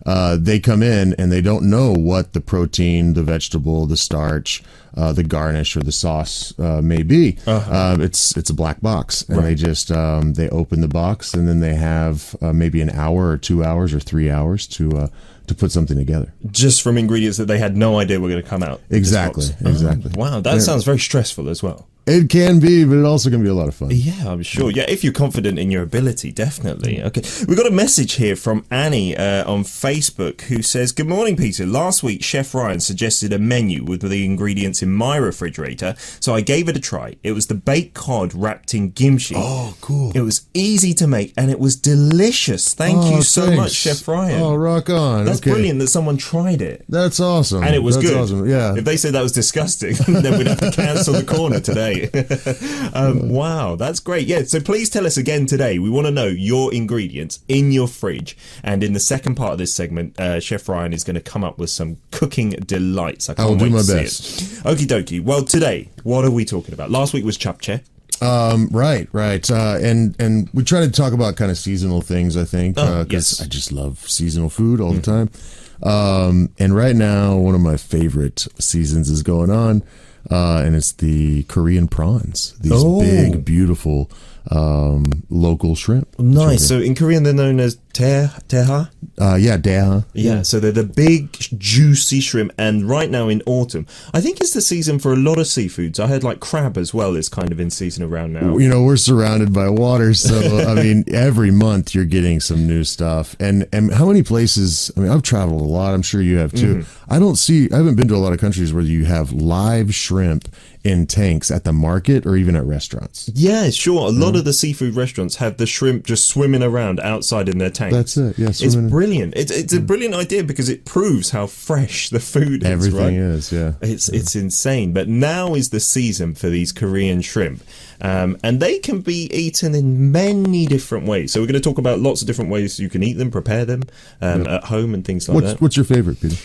They come in and they don't know what the protein, the vegetable, the starch, the garnish, or the sauce may be. It's a black box, and they just they open the box, and then they have maybe an hour or 2 hours or 3 hours to put something together. Just from ingredients that they had no idea were going to come out. Exactly. Wow, that sounds very stressful as well. It can be, but it also can be a lot of fun. Yeah, I'm sure. Yeah, if you're confident in your ability, definitely. Okay, we got a message here from Annie on Facebook who says, "Good morning, Peter. Last week, Chef Ryan suggested a menu with the ingredients in my refrigerator, so I gave it a try. It was the baked cod wrapped in kimchi. Oh, cool. It was easy to make, and it was delicious. Thank you so much, Chef Ryan. Oh, rock on. That's brilliant that someone tried it. That's awesome. And it was good. Awesome. Yeah. If they said that was disgusting, then we'd have to cancel the corner today. Wow, that's great. Yeah, so please tell us again today. We want to know your ingredients in your fridge. And in the second part of this segment, Chef Ryan is going to come up with some cooking delights. I can't wait to see it. Okie dokie. Well, today, what are we talking about? Last week was japchae. Right. And we try to talk about kind of seasonal things, I think, because I just love seasonal food all the time. And right now, one of my favorite seasons is going on. And it's the Korean prawns. These big, beautiful local shrimp. Nice. So in Korean, they're known as teha? Daeha. Yeah, so they're the big, juicy shrimp. And right now in autumn, I think it's the season for a lot of seafoods. I heard like crab as well is kind of in season around now. We're surrounded by water. So, I mean, every month you're getting some new stuff. And how many places, I've traveled a lot. I'm sure you have too. I haven't been to a lot of countries where you have live shrimp in tanks at the market or even at restaurants. Yeah, sure. A lot of the seafood restaurants have the shrimp just swimming around outside in their tanks. tanks. That's it. Yeah, it's brilliant. It's a brilliant idea because it proves how fresh the food is. Everything right? is. Yeah, it's insane. But now is the season for these Korean shrimp, and they can be eaten in many different ways. So we're going to talk about lots of different ways you can eat them, prepare them at home, and things like that. What's your favorite, Peter?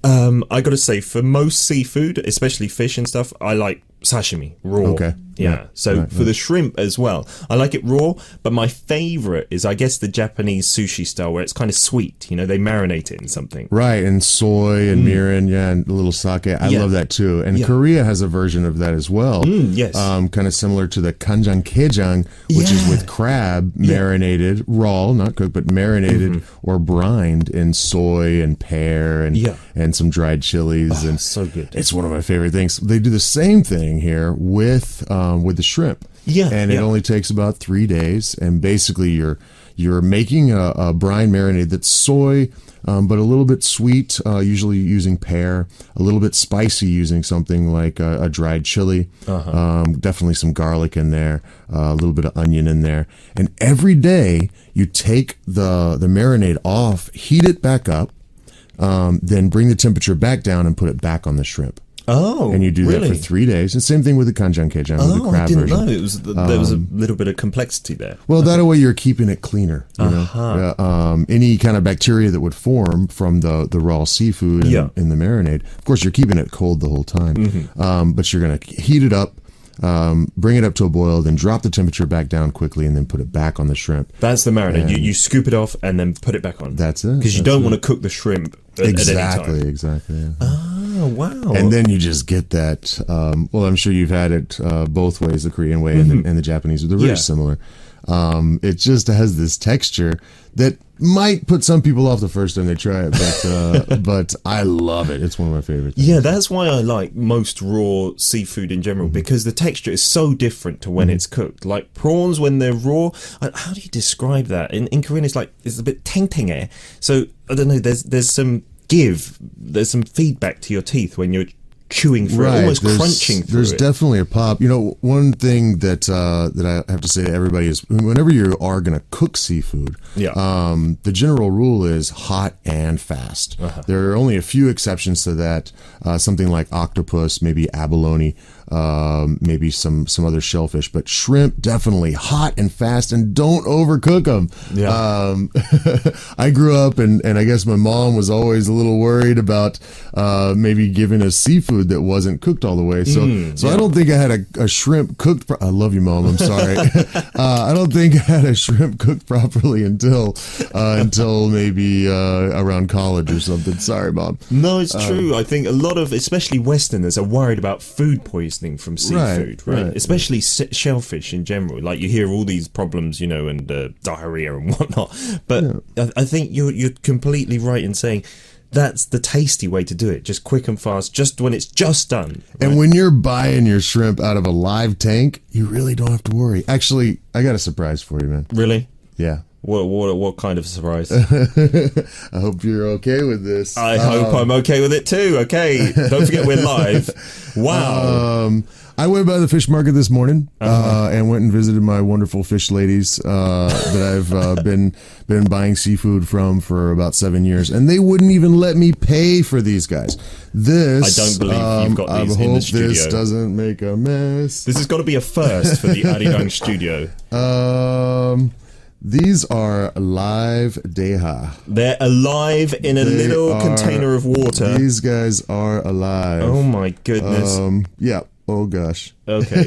I got to say, for most seafood, especially fish and stuff, I like sashimi, raw. Okay. Yeah. So for the shrimp as well, I like it raw, but my favorite is, I guess, the Japanese sushi style where it's kind of sweet. You know, they marinate it in something. Right, and soy and mirin, and a little sake. I love that too. And Korea has a version of that as well. Yes. Kind of similar to the kanjang-kejang, which is with crab marinated, raw, not cooked, but marinated or brined in soy and pear and some dried chilies. And so good. It's one of my favorite things. They do the same thing here with the shrimp. Yeah, and it only takes about 3 days. And basically, you're making a brine marinade that's soy, but a little bit sweet, usually using pear, a little bit spicy using something like a dried chili, definitely some garlic in there, a little bit of onion in there. And every day you take the marinade off, heat it back up, then bring the temperature back down and put it back on the shrimp. Oh, and you do really? that for 3 days. And same thing with the kanjang-kejang, with the crab I didn't version. know. It was there was a little bit of complexity there. Well, that way you're keeping it cleaner. You know? Any kind of bacteria that would form from the raw seafood in the marinade. Of course, you're keeping it cold the whole time. But you're going to heat it up, bring it up to a boil, then drop the temperature back down quickly, and then put it back on the shrimp. That's the marinade. You scoop it off and then put it back on. That's it. Because you don't want to cook the shrimp at any time. Exactly. Yeah. Oh, wow. And then you just get that. Well, I'm sure you've had it both ways, the Korean way and the Japanese. They're very similar. It just has this texture that might put some people off the first time they try it, but I love it. It's one of my favorite things. Yeah, that's why I like most raw seafood in general, because the texture is so different to when it's cooked. Like prawns, when they're raw, how do you describe that? In Korean, it's a bit 탱탱해. So, I don't know, there's some there's some feedback to your teeth when you're chewing through it, almost crunching through There's it. definitely a pop. You know, one thing that I have to say to everybody is whenever you are going to cook seafood, the general rule is hot and fast. There are only a few exceptions to that. Something like octopus, maybe abalone, maybe some other shellfish, but shrimp definitely hot and fast, and don't overcook them. I grew up and I guess my mom was always a little worried about maybe giving us seafood that wasn't cooked all the way. So I don't think I had a shrimp cooked. I love you, Mom. I'm sorry. I don't think I had a shrimp cooked properly until maybe around college or something. Sorry, Mom. No, it's true. I think a lot of, especially Westerners, are worried about food poisoning from seafood, right? Especially shellfish in general. Like you hear all these problems, you know, and diarrhea and whatnot. But I think you're completely right in saying that's the tasty way to do it. Just quick and fast, just when it's just done. Right? And when you're buying your shrimp out of a live tank, you really don't have to worry. Actually, I got a surprise for you, man. Really? Yeah. What kind of surprise? I hope you're okay with this. I hope I'm okay with it too. Okay. Don't forget we're live. Wow. I went by the fish market this morning and went and visited my wonderful fish ladies that I've been buying seafood from for about 7 years, and they wouldn't even let me pay for these guys. This I don't believe you've got these in the studio. I hope this doesn't make a mess. This has got to be a first for the Arirang studio. These are live deha. They're alive in a little container of water. These guys are alive. Oh my goodness. Yeah. Oh gosh. Okay.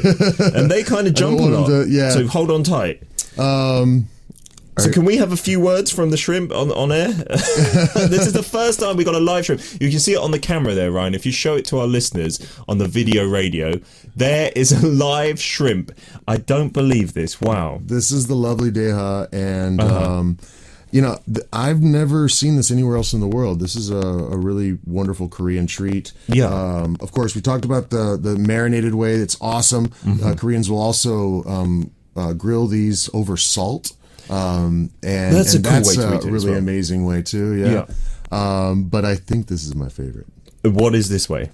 And they kind of jump a lot. So hold on tight. So can we have a few words from the shrimp on air? This is the first time we got a live shrimp. You can see it on the camera there, Ryan. If you show it to our listeners on the video radio, there is a live shrimp. I don't believe this. Wow. This is the lovely deha, and you know, I've never seen this anywhere else in the world. This is a really wonderful Korean treat. Yeah. Of course, we talked about the marinated way. It's awesome. Koreans will also grill these over salt. And that's a cool way to eat it, really amazing way too. Yeah. But I think this is my favorite. What is this way?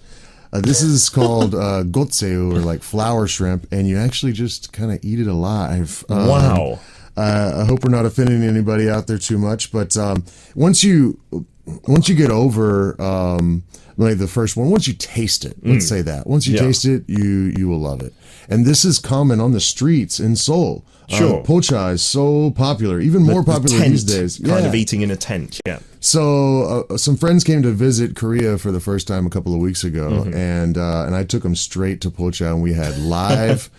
This is called gotseu, or like flour shrimp, and you actually just kind of eat it alive. Wow. I hope we're not offending anybody out there too much, but once you get over like the first one, once you taste it, let's say that. Once you taste it, you will love it. And this is common on the streets in Seoul. Sure. Pocha is so popular, even more popular these days. Kind of eating in a tent, yeah. So some friends came to visit Korea for the first time a couple of weeks ago, and I took them straight to Pocha, and we had live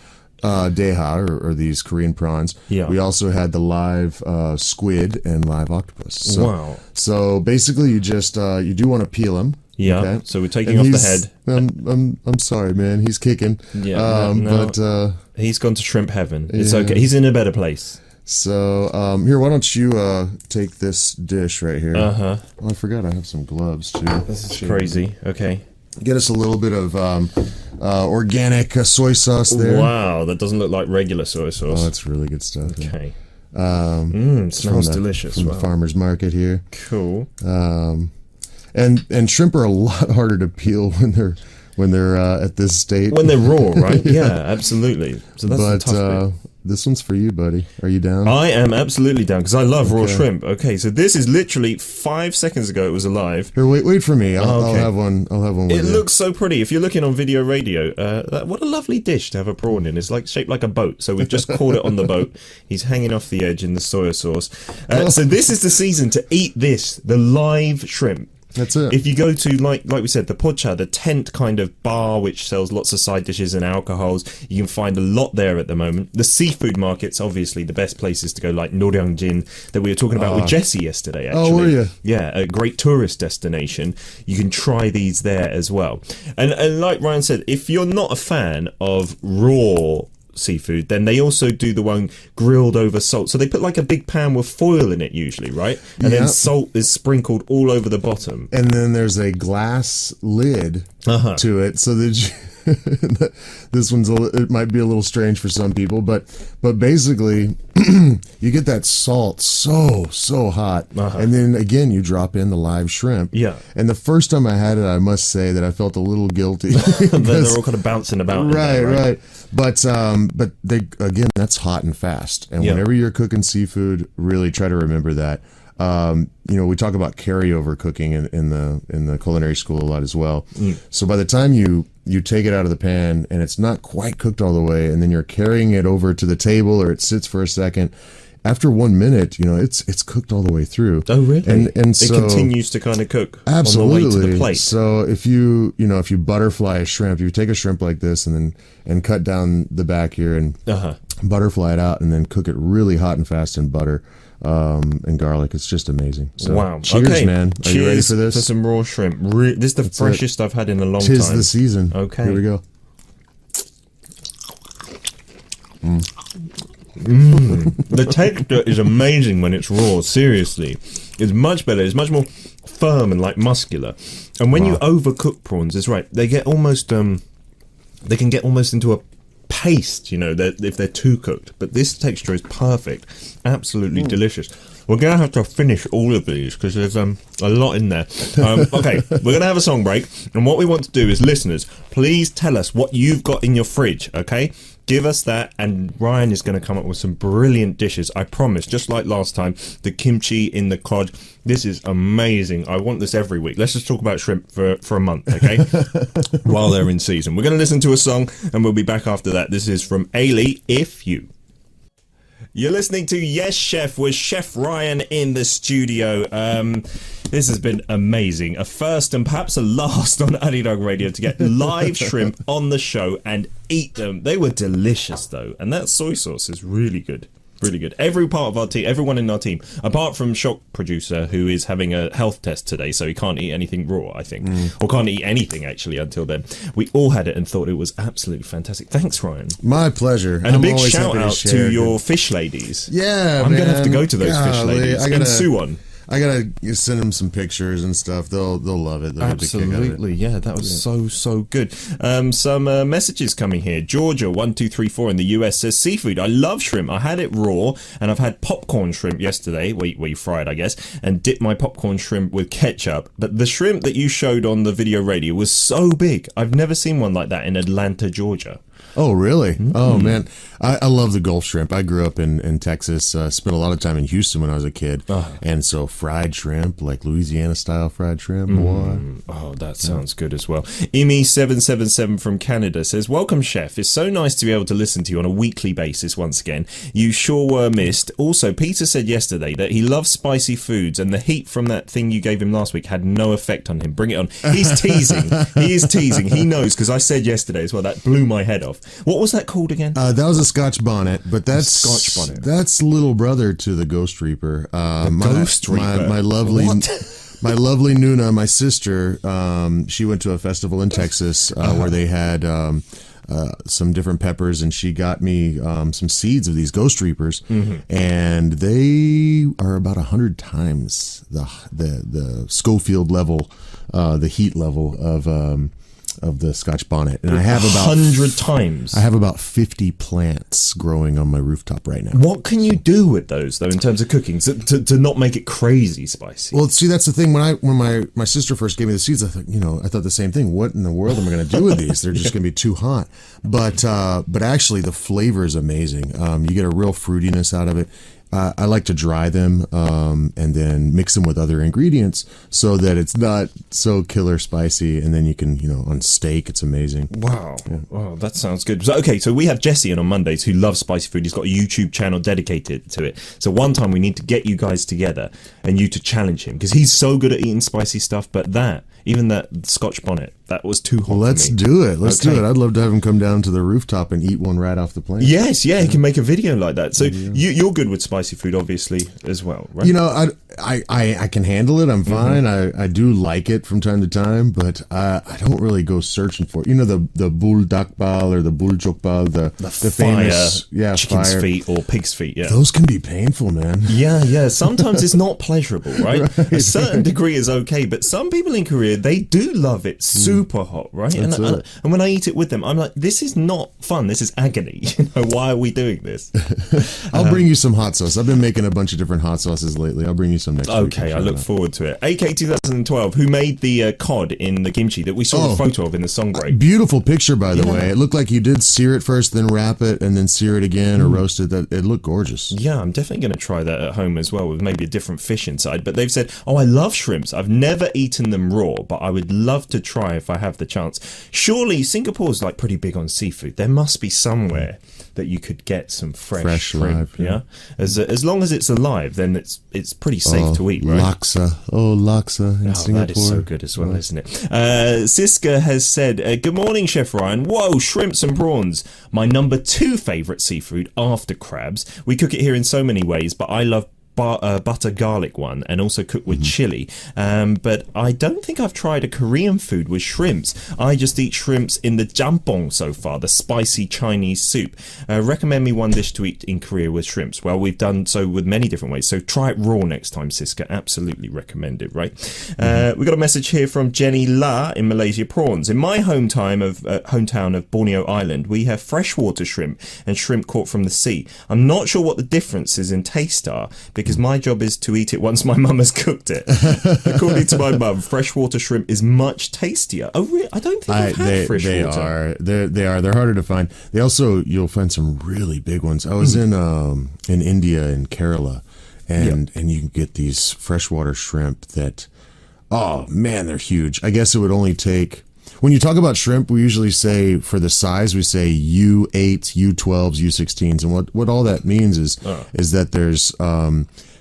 daeha, or these Korean prawns. Yeah. We also had the live squid and live octopus. So, Wow. So basically, you just you do want to peel them. Yeah. Okay? So we're taking off the head. I'm sorry, man. He's kicking. Yeah. But he's gone to shrimp heaven. It's okay. He's in a better place. So here, why don't you take this dish right here? Oh, I forgot I have some gloves too. This is crazy. Okay. Get us a little bit of organic soy sauce there. Wow, that doesn't look like regular soy sauce. Oh, that's really good stuff. Okay. From Smells delicious. From the farmer's market here. Cool. And shrimp are a lot harder to peel when they're at this state. When they're raw, right? Yeah, absolutely. So that's the tough bit. This one's for you, buddy. Are you down? I am absolutely down because I love raw shrimp. Okay, so this is literally 5 seconds ago it was alive. Here, wait for me. I'll have one. I'll have one. With It you. looks so pretty. If you're looking on video radio, what a lovely dish to have a prawn in. It's like shaped like a boat. So we've just caught it on the boat. He's hanging off the edge in the soy sauce. So this is the season to eat this, the live shrimp. That's it. If you go to, like we said, the Pocha, the tent kind of bar, which sells lots of side dishes and alcohols, you can find a lot there at the moment. The seafood markets, obviously, the best places to go, like Noryangjin, that we were talking about with Jesse yesterday, actually. Oh, were you? Yeah, a great tourist destination. You can try these there as well. And like Ryan said, if you're not a fan of raw seafood, then they also do the one grilled over salt. So they put like a big pan with foil in it usually, right? And then salt is sprinkled all over the bottom. And then there's a glass lid to it, so that this one's it might be a little strange for some people, but basically you get that salt so hot, and then again you drop in the live shrimp. Yeah. And the first time I had it, I must say that I felt a little guilty. They're all kind of bouncing about. Right. But they, again, that's hot and fast. And whenever you're cooking seafood, really try to remember that. We talk about carryover cooking in the culinary school a lot as well. So by the time you take it out of the pan and it's not quite cooked all the way, and then you're carrying it over to the table or it sits for a second, after 1 minute, it's cooked all the way through. Oh, really? And so it continues to kind of cook absolutely on the way to the plate. So if you butterfly a shrimp, you take a shrimp like this and cut down the back here and butterfly it out and then cook it really hot and fast in butter and garlic. It's just amazing. So, wow. Cheers, man. Are you ready for Cheers this? for some raw shrimp. This is the freshest I've had in a long time. Tis the season. Okay. Here we go. The texture is amazing when it's raw. Seriously, it's much better. It's much more firm and like muscular. And when you overcook prawns, it's right. They get almost they can get almost into a paste. If they're too cooked. But this texture is perfect. Absolutely delicious. We're gonna have to finish all of these because there's a lot in there. Okay, we're gonna have a song break, and what we want to do is, listeners, please tell us what you've got in your fridge. Okay. Give us that, and Ryan is going to come up with some brilliant dishes. I promise, just like last time, the kimchi in the cod. This is amazing. I want this every week. Let's just talk about shrimp for a month, okay? While they're in season. We're going to listen to a song, and we'll be back after that. This is from Ailey, If You. You're listening to Yes Chef with Chef Ryan in the studio. This has been amazing. A first and perhaps a last on Arirang Radio to get live shrimp on the show and eat them. They were delicious though, and that soy sauce is really good. Really good. Every part of our team, everyone in our team, apart from Shock Producer, who is having a health test today, so he can't eat anything raw, I think. Or can't eat anything, actually, until then. We all had it and thought it was absolutely fantastic. Thanks, Ryan. My pleasure. And a big shout out to your fish ladies. Yeah, I'm going to have to go to those fish ladies. I gotta, in Suwon. I gotta send them some pictures and stuff. They'll love it. They'll Absolutely, yeah, that was so good. Some messages coming here. Georgia 1234 in the US says, seafood, I love shrimp. I had it raw, and I've had popcorn shrimp yesterday, where you fry it, I guess, and dip my popcorn shrimp with ketchup. But the shrimp that you showed on the video radio was so big. I've never seen one like that in Atlanta, Georgia. Oh, really? Oh, man. I love the Gulf shrimp. I grew up in Texas, spent a lot of time in Houston when I was a kid. And so fried shrimp, like Louisiana-style fried shrimp. Oh, that sounds good as well. Imi777 from Canada says, welcome, chef. It's so nice to be able to listen to you on a weekly basis once again. You sure were missed. Also, Peter said yesterday that he loves spicy foods and the heat from that thing you gave him last week had no effect on him. Bring it on. He's teasing. He is teasing. He knows, because I said yesterday as well, that blew my head off. What was that called again? That was a Scotch bonnet, but that's Scotch bonnet. That's little brother to the Ghost Reaper. Ghost Reaper. My lovely. What? My lovely Nuna, my sister, she went to a festival in Texas where they had some different peppers, and she got me some seeds of these Ghost Reapers, and they are about 100 times the Schofield level, the heat level of the Scotch bonnet, and I have about 100 times. I have about 50 plants growing on my rooftop right now. What can you do with those though in terms of cooking to not make it crazy spicy? Well, see, that's the thing. When my sister first gave me the seeds, I thought the same thing. What in the world am I going to do with these? They're just going to be too hot. But actually, the flavor is amazing. You get a real fruitiness out of it. I like to dry them and then mix them with other ingredients so that it's not so killer spicy. And then you can, on steak, it's amazing. Wow. Yeah. Wow, that sounds good. So we have Jesse in on Mondays who loves spicy food. He's got a YouTube channel dedicated to it. So one time we need to get you guys together and you to challenge him because he's so good at eating spicy stuff. But even that Scotch bonnet, that was too hot. Well, let's do it. Let's do it. I'd love to have him come down to the rooftop and eat one right off the plane. Yes, he can make a video like that. So you're good with spicy food, obviously, as well, right? I can handle it. I'm fine. I do like it from time to time, but I don't really go searching for it. The bul dakbal or the bul chokbal, the famous chicken's feet or pig's feet. Yeah, those can be painful, man. Yeah. Sometimes it's not pleasurable, right? A certain degree is okay, but some people in Korea, they do love it super hot, right? And when I eat it with them, I'm like, this is not fun. This is agony. Why are we doing this? I'll bring you some hot sauce. I've been making a bunch of different hot sauces lately. I'll bring you some next week. Okay, I look forward to it. AK 2012, who made the cod in the kimchi that we saw a photo of in the song break. Beautiful picture, by the way. It looked like you did sear it first, then wrap it, and then sear it again or roast it. It looked gorgeous. Yeah, I'm definitely going to try that at home as well with maybe a different fish inside. But they've said, I love shrimps. I've never eaten them raw, but I would love to try if I have the chance. Surely Singapore's like pretty big on seafood. There must be somewhere that you could get some fresh shrimp. Live, as long as it's alive, then it's pretty safe to eat, right? Laksa. Laksa in Singapore. That is so good as well, isn't it? Siska has said, good morning, Chef Ryan. Whoa, shrimps and prawns. My number 2 favourite seafood after crabs. We cook it here in so many ways, but I love butter garlic one and also cooked with chili, but I don't think I've tried a Korean food with shrimps. I just eat shrimps in the jampong so far, the spicy Chinese soup. Recommend me one dish to eat in Korea with shrimps. Well, we've done so with many different ways, so try it raw next time, Siska. Absolutely recommend it, right? We got a message here from Jenny La in Malaysia. Prawns. In my hometown of Borneo Island, we have freshwater shrimp and shrimp caught from the sea. I'm not sure what the differences in taste are, because my job is to eat it once my mum has cooked it. According to my mum, freshwater shrimp is much tastier. Oh, really? I don't think I've had freshwater. They are. They're harder to find. They also, you'll find some really big ones. I was in India, in Kerala, and you can get these freshwater shrimp that, oh man, they're huge. I guess it would only take. When you talk about shrimp, we usually say, for the size, we say U8, U12s, U16s. And what all that means is that there's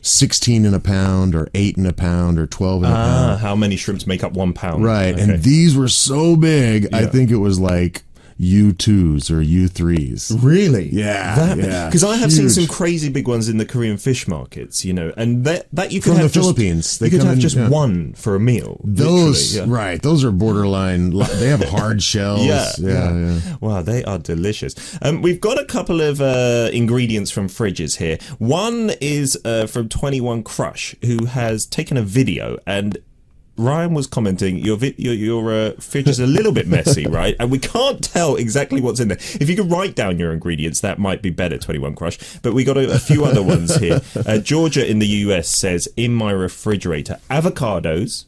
16 in a pound, or 8 in a pound, or 12 in a pound. How many shrimps make up 1 pound? Right. Okay. And these were so big, I think it was like U2s or U3s. Really? Yeah. Because I have seen some crazy big ones in the Korean fish markets, and that you could from have the Philippines. You could have just one for a meal. Those, right? Those are borderline. They have hard shells. Yeah. Wow, they are delicious. We've got a couple of ingredients from fridges here. One is from 21 Crush, who has taken a video, and Ryan was commenting, your fridge is a little bit messy, right? And we can't tell exactly what's in there. If you could write down your ingredients, that might be better, 21 Crush. But we got a few other ones here. Georgia in the US says, in my refrigerator, avocados,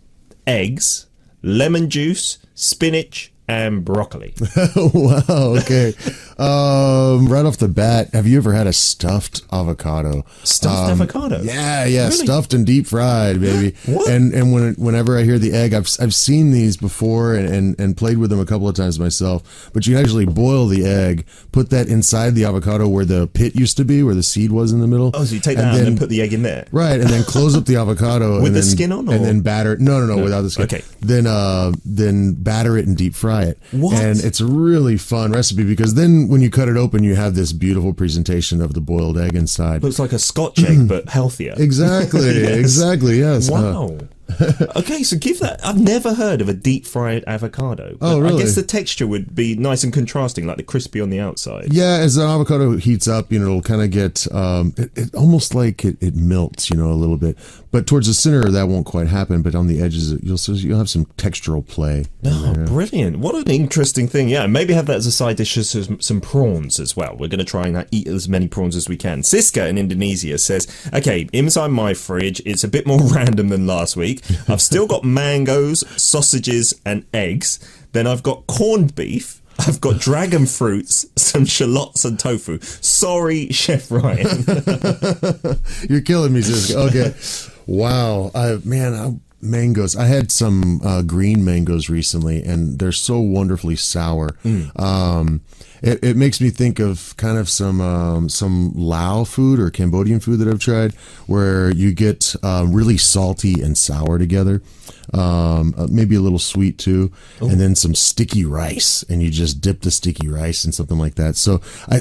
eggs, lemon juice, spinach, and broccoli. Wow, okay. Right off the bat, have you ever had a stuffed avocado? Stuffed avocado? Yeah, Really? stuffed and deep fried, baby. What? And whenever I hear the egg, I've seen these before and played with them a couple of times myself. But you can actually boil the egg, put that inside the avocado where the pit used to be, where the seed was in the middle. Oh, so you take that out and then put the egg in there? Right, and then close up the avocado With and the then, skin on, or? and then batter. No, without the skin. Okay. Then batter it and deep fry it. What? And it's a really fun recipe because then when you cut it open, you have this beautiful presentation of the boiled egg inside. Looks like a Scotch egg, but healthier. Exactly. Yes. Exactly. Yes. Wow. Okay, so give that. I've never heard of a deep fried avocado. Oh, really? I guess the texture would be nice and contrasting, like the crispy on the outside. Yeah, as the avocado heats up, it'll kind of get it almost like it melts, a little bit. But towards the center, that won't quite happen. But on the edges, you'll have some textural play. Oh, brilliant. What an interesting thing. Yeah, maybe have that as a side dish, some prawns as well. We're going to try and eat as many prawns as we can. Siska in Indonesia says, okay, inside my fridge, it's a bit more random than last week. I've still got mangoes, sausages, and eggs. Then I've got corned beef. I've got dragon fruits, some shallots, and tofu. Sorry, Chef Ryan. You're killing me, Siska. Okay. Wow. Mangoes. I had some green mangoes recently, and they're so wonderfully sour. It makes me think of kind of some Lao food or Cambodian food that I've tried, where you get really salty and sour together. Maybe a little sweet too, and then some sticky rice, and you just dip the sticky rice in something like that. So I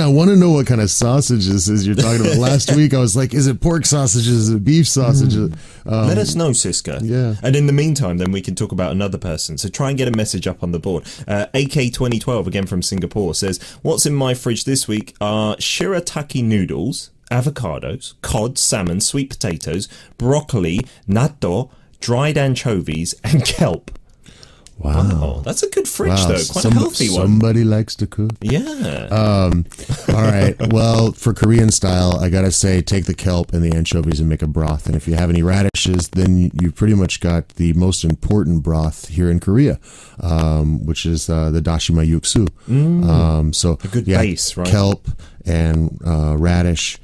want to know what kind of sausage this is you're talking about. Last week I was like, is it pork sausages? Is it beef sausages? Let us know, Siska. Yeah. And in the meantime, then we can talk about another person. So try and get a message up on the board. AK2012, again from Singapore, says, what's in my fridge this week are shirataki noodles, avocados, cod, salmon, sweet potatoes, broccoli, natto, dried anchovies, and kelp. Wow, that's a good fridge, though. Quite a healthy one. Somebody likes to cook. Yeah. All right. Well, for Korean style, I gotta say, take the kelp and the anchovies and make a broth. And if you have any radishes, then you've pretty much got the most important broth here in Korea, which is the dashima yuksu. So a good base, right? Kelp and radish.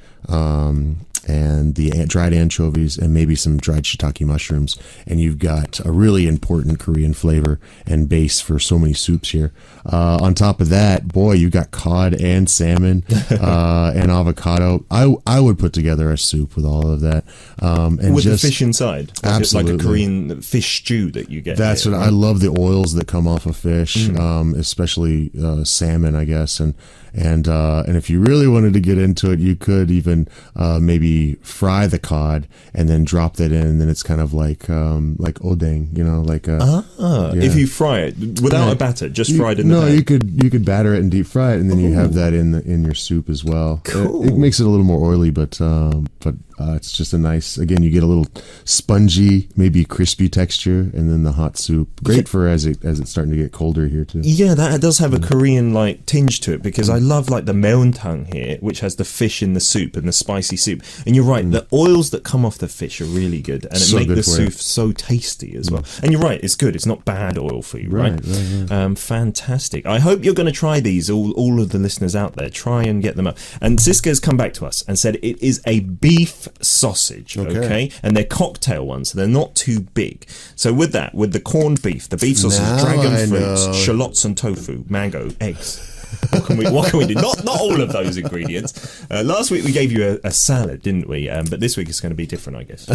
And the dried anchovies and maybe some dried shiitake mushrooms, and you've got a really important Korean flavor and base for so many soups here. On top of that, boy, you got cod and salmon and avocado. I would put together a soup with all of that, and with just the fish inside. Absolutely, like a Korean fish stew that you get. That's here, what right? I love. The oils that come off of fish, especially salmon, I guess, and if you really wanted to get into it, you could even maybe fry the cod and then drop that in, and then it's kind of like odeng, if you fry it without a batter, just fried in the pan. you could batter it and deep fry it, and then you have that in your soup as well. Cool. It makes it a little more oily, but it's just a nice, again, you get a little spongy, maybe crispy texture, and then the hot soup. Great for as it's starting to get colder here too. Yeah, that does have a Korean tinge to it, because I love the meontang here, which has the fish in the soup and the spicy soup. And you're right, the oils that come off the fish are really good, and it makes the soup so tasty as well. And you're right, it's good. It's not bad oil for you, right? Fantastic. I hope you're going to try these. All of the listeners out there, try and get them up. And Siska has come back to us and said it is a beef sausage, okay? And they're cocktail ones, so they're not too big. So with the corned beef, the beef sausage, dragon fruits, shallots and tofu, mango, eggs. What can we do? Not all of those ingredients. Last week we gave you a salad, didn't we? But this week it's going to be different, I guess.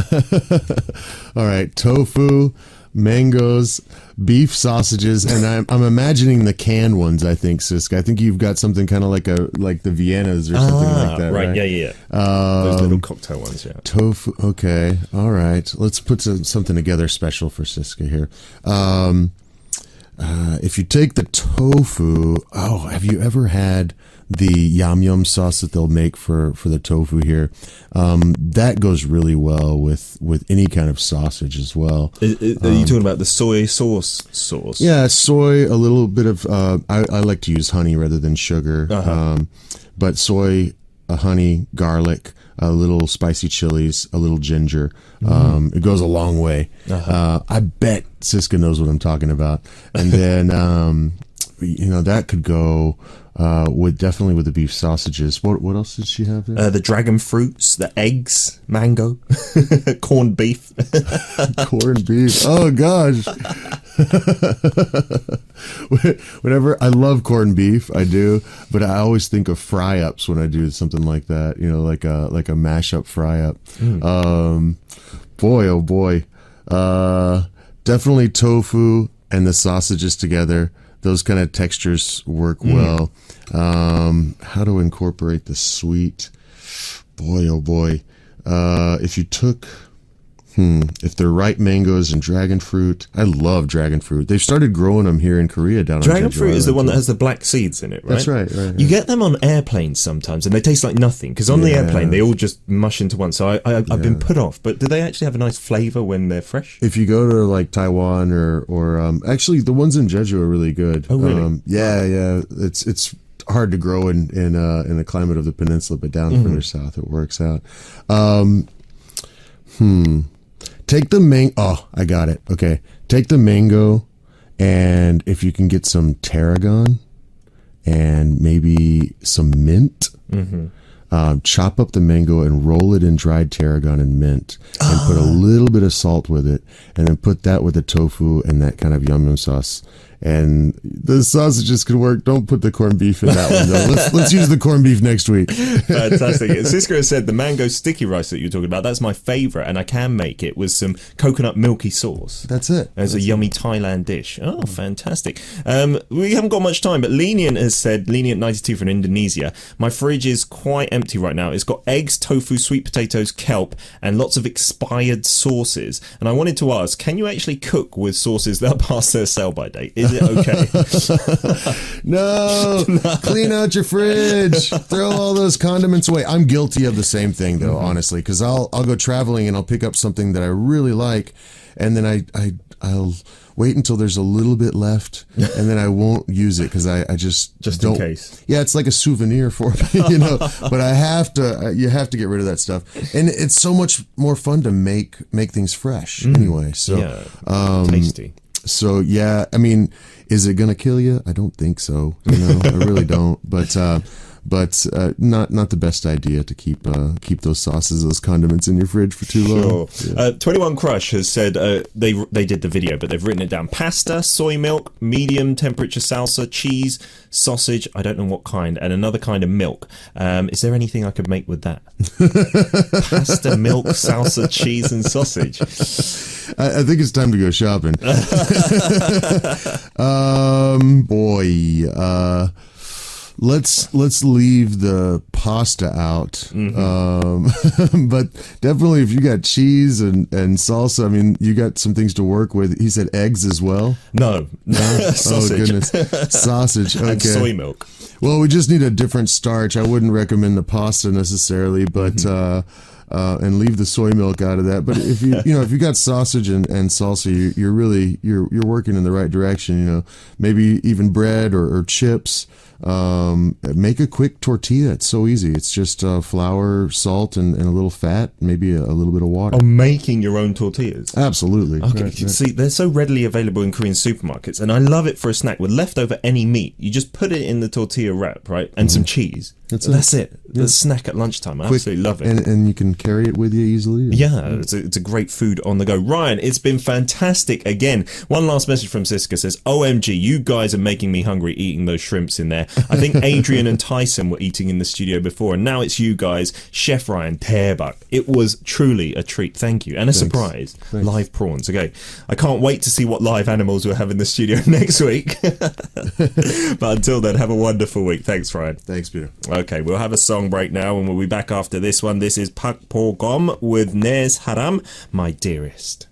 All right, tofu, mangoes, beef sausages, and I'm imagining the canned ones. I think, Siska. I think you've got something kind of like the Viennas or something like that, right? Yeah. Those little cocktail ones, yeah. Tofu. Okay, all right. Let's put something together special for Siska here. If you take the tofu, have you ever had the yum yum sauce that they'll make for the tofu here? That goes really well with any kind of sausage as well. Are you talking about the soy sauce? Yeah, soy, a little bit of, I like to use honey rather than sugar, but soy, honey, garlic, a little spicy chilies, a little ginger. It goes a long way. I bet Siska knows what I'm talking about. And then that could go with the beef sausages. What else did she have there? The dragon fruits, the eggs, mango, corned beef. Corned beef. Oh gosh. Whenever I love corned beef, I do, but I always think of fry ups when I do something like that. Like a mashup fry up. Boy, oh boy. Definitely tofu and the sausages together. Those kind of textures work well. How to incorporate the sweet? Boy, oh boy. If you took, if they're ripe mangoes and dragon fruit, I love dragon fruit. They've started growing them here in Korea down Dragon on fruit is the one that has the black seeds in it, right? That's right. You get them on airplanes sometimes, and they taste like nothing because on the airplane they all just mush into one. So I've been put off. But do they actually have a nice flavor when they're fresh? If you go to like Taiwan or actually the ones in Jeju are really good. Oh, really? Yeah. It's hard to grow in the climate of the peninsula, but down further south it works out. Take the mango. Oh, I got it. Okay. Take the mango, and if you can get some tarragon and maybe some mint, chop up the mango and roll it in dried tarragon and mint, and put a little bit of salt with it, and then put that with the tofu and that kind of yum yum sauce. And the sausages could work. Don't put the corned beef in that one, though. Let's use the corned beef next week. Fantastic. Siska has said the mango sticky rice that you're talking about, that's my favorite, and I can make it with some coconut milky sauce. That's it. As a yummy Thailand dish. Oh, fantastic. We haven't got much time, but Lenient has said, Lenient92 from Indonesia, my fridge is quite empty right now. It's got eggs, tofu, sweet potatoes, kelp, and lots of expired sauces. And I wanted to ask, can you actually cook with sauces that are past their sell-by date? Is it okay? No. Clean out your fridge. Throw all those condiments away. I'm guilty of the same thing, though, honestly, because I'll go traveling and I'll pick up something that I really like, and then I'll wait until there's a little bit left, and then I won't use it because I just don't. In case. Yeah, it's like a souvenir for me, But I have to. You have to get rid of that stuff, and it's so much more fun to make things fresh anyway. So tasty. So yeah, I mean, is it gonna kill you? I don't think so. I really don't. But not the best idea to keep those sauces, those condiments in your fridge for too long. Sure. 21 Crush has said they did the video, but they've written it down. Pasta, soy milk, medium temperature salsa, cheese, sausage, I don't know what kind, and another kind of milk. Is there anything I could make with that? Pasta, milk, salsa, cheese, and sausage. I think it's time to go shopping. Let's leave the pasta out. But definitely if you got cheese and salsa, I mean, you got some things to work with. He said eggs as well. No. Sausage. Oh goodness, sausage. Okay. And soy milk. Well, we just need a different starch. I wouldn't recommend the pasta necessarily, but and leave the soy milk out of that. But if if you got sausage and salsa, you're working in the right direction. Maybe even bread or chips. Make a quick tortilla. It's so easy. It's just flour, salt, and a little fat, maybe a little bit of water. Oh, making your own tortillas. Absolutely. Okay. Right. See, they're so readily available in Korean supermarkets, and I love it for a snack with leftover any meat. You just put it in the tortilla wrap, right, and some cheese. That's it. The snack at lunchtime. I absolutely love it. And you can carry it with you easily. Yeah, it's a great food on the go. Ryan, it's been fantastic again. One last message from Siska says, OMG, you guys are making me hungry eating those shrimps in there. I think Adrian and Tyson were eating in the studio before, and now it's you guys. Chef Ryan, 대박. It was truly a treat. Thank you. And a surprise. Thanks. Live prawns. Okay. I can't wait to see what live animals we'll have in the studio next week. But until then, have a wonderful week. Thanks, Ryan. Thanks, Peter. Okay, we'll have a song break now, and we'll be back after this one. This is Pak Po Gom with Nez Haram, My Dearest.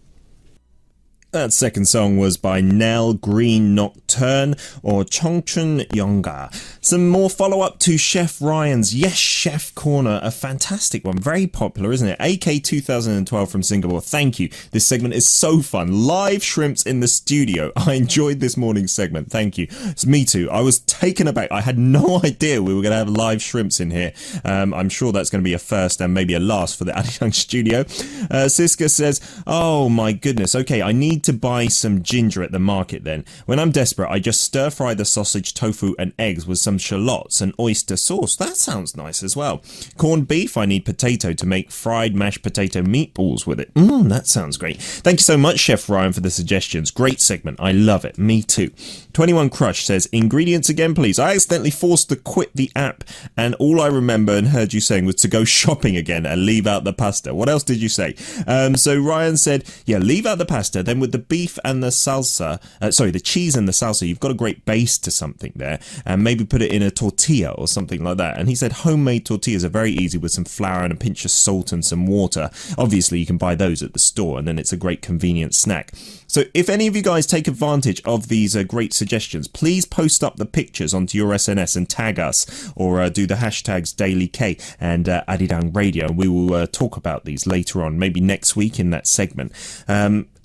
That second song was by Nell Green Nocturne, or Chongchun Yonga. Some more follow-up to Chef Ryan's Yes Chef Corner, a fantastic one, very popular, isn't it? AK 2012 from Singapore, thank you. This segment is so fun. Live shrimps in the studio. I enjoyed this morning's segment, thank you. It's me too. I was taken aback. I had no idea we were going to have live shrimps in here. I'm sure that's going to be a first and maybe a last for the Arirang studio. Siska says, oh my goodness, okay, I need need to buy some ginger at the market then. When I'm desperate, I just stir fry the sausage, tofu and eggs with some shallots and oyster sauce. That sounds nice as well. Corned beef, I need potato to make fried mashed potato meatballs with it. That sounds great. Thank you so much, Chef Ryan, for the suggestions. Great segment. I love it. Me too. 21 Crush says, ingredients again, please. I accidentally forced to quit the app, and all I remember and heard you saying was to go shopping again and leave out the pasta. What else did you say? So Ryan said, yeah, leave out the pasta. Then with the beef and the salsa, the cheese and the salsa, you've got a great base to something there, and maybe put it in a tortilla or something like that. And he said homemade tortillas are very easy with some flour and a pinch of salt and some water. Obviously, you can buy those at the store, and then it's a great convenient snack. So if any of you guys take advantage of these great suggestions, please post up the pictures onto your SNS and tag us, or do the hashtags DailyK and Arirang Radio. We will talk about these later on, maybe next week in that segment.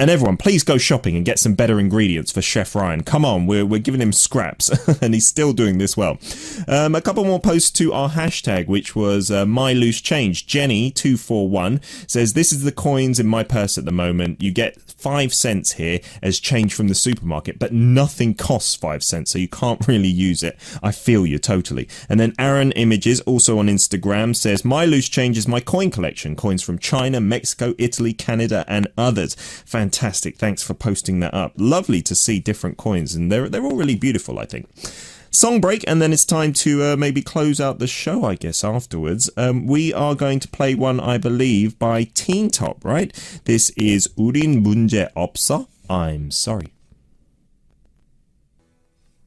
And everyone, please go shopping and get some better ingredients for Chef Ryan. Come on, we're giving him scraps, and he's still doing this well. A couple more posts to our hashtag, which was My Loose Change. Jenny241 says, this is the coins in my purse at the moment. You get 5 cents here as change from the supermarket, but nothing costs 5 cents, so you can't really use it. I feel you totally. And then Aaron Images, also on Instagram, says, my loose change is my coin collection. Coins from China, Mexico, Italy, Canada, and others. Fantastic. Thanks for posting that up. Lovely to see different coins, and they're all really beautiful, I think. Song break, and then it's time to maybe close out the show, I guess, afterwards. We are going to play one, I believe, by Teen Top, right? This is 우린 문제 없어. I'm sorry.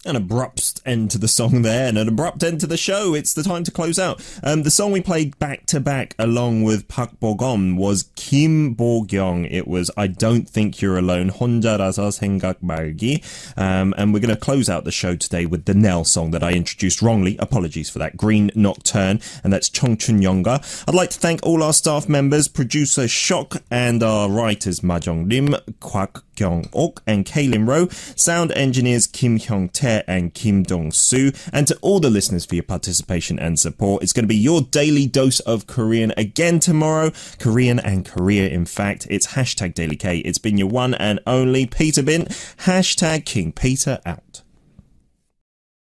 An abrupt end to the song there, and an abrupt end to the show. It's the time to close out. The song we played back to back along with Park Bo-gum was Kim Bo-kyung. It was I Don't Think You're Alone, 혼자라서 생각 말기. And we're going to close out the show today with the Nell song that I introduced wrongly. Apologies for that. Green Nocturne, and that's 청춘 연가. I'd like to thank all our staff members, producer Shock, and our writers Mahjong Lim, Kwak Kyung-ok, and Kaylin Rowe, sound engineers Kim Hyung-tae and Kim Dong-soo, and to all the listeners for your participation and support. It's going to be your daily dose of Korean again tomorrow. Korean and Korea, in fact. It's hashtag DailyK. It's been your one and only Peter Bint. Hashtag King Peter out.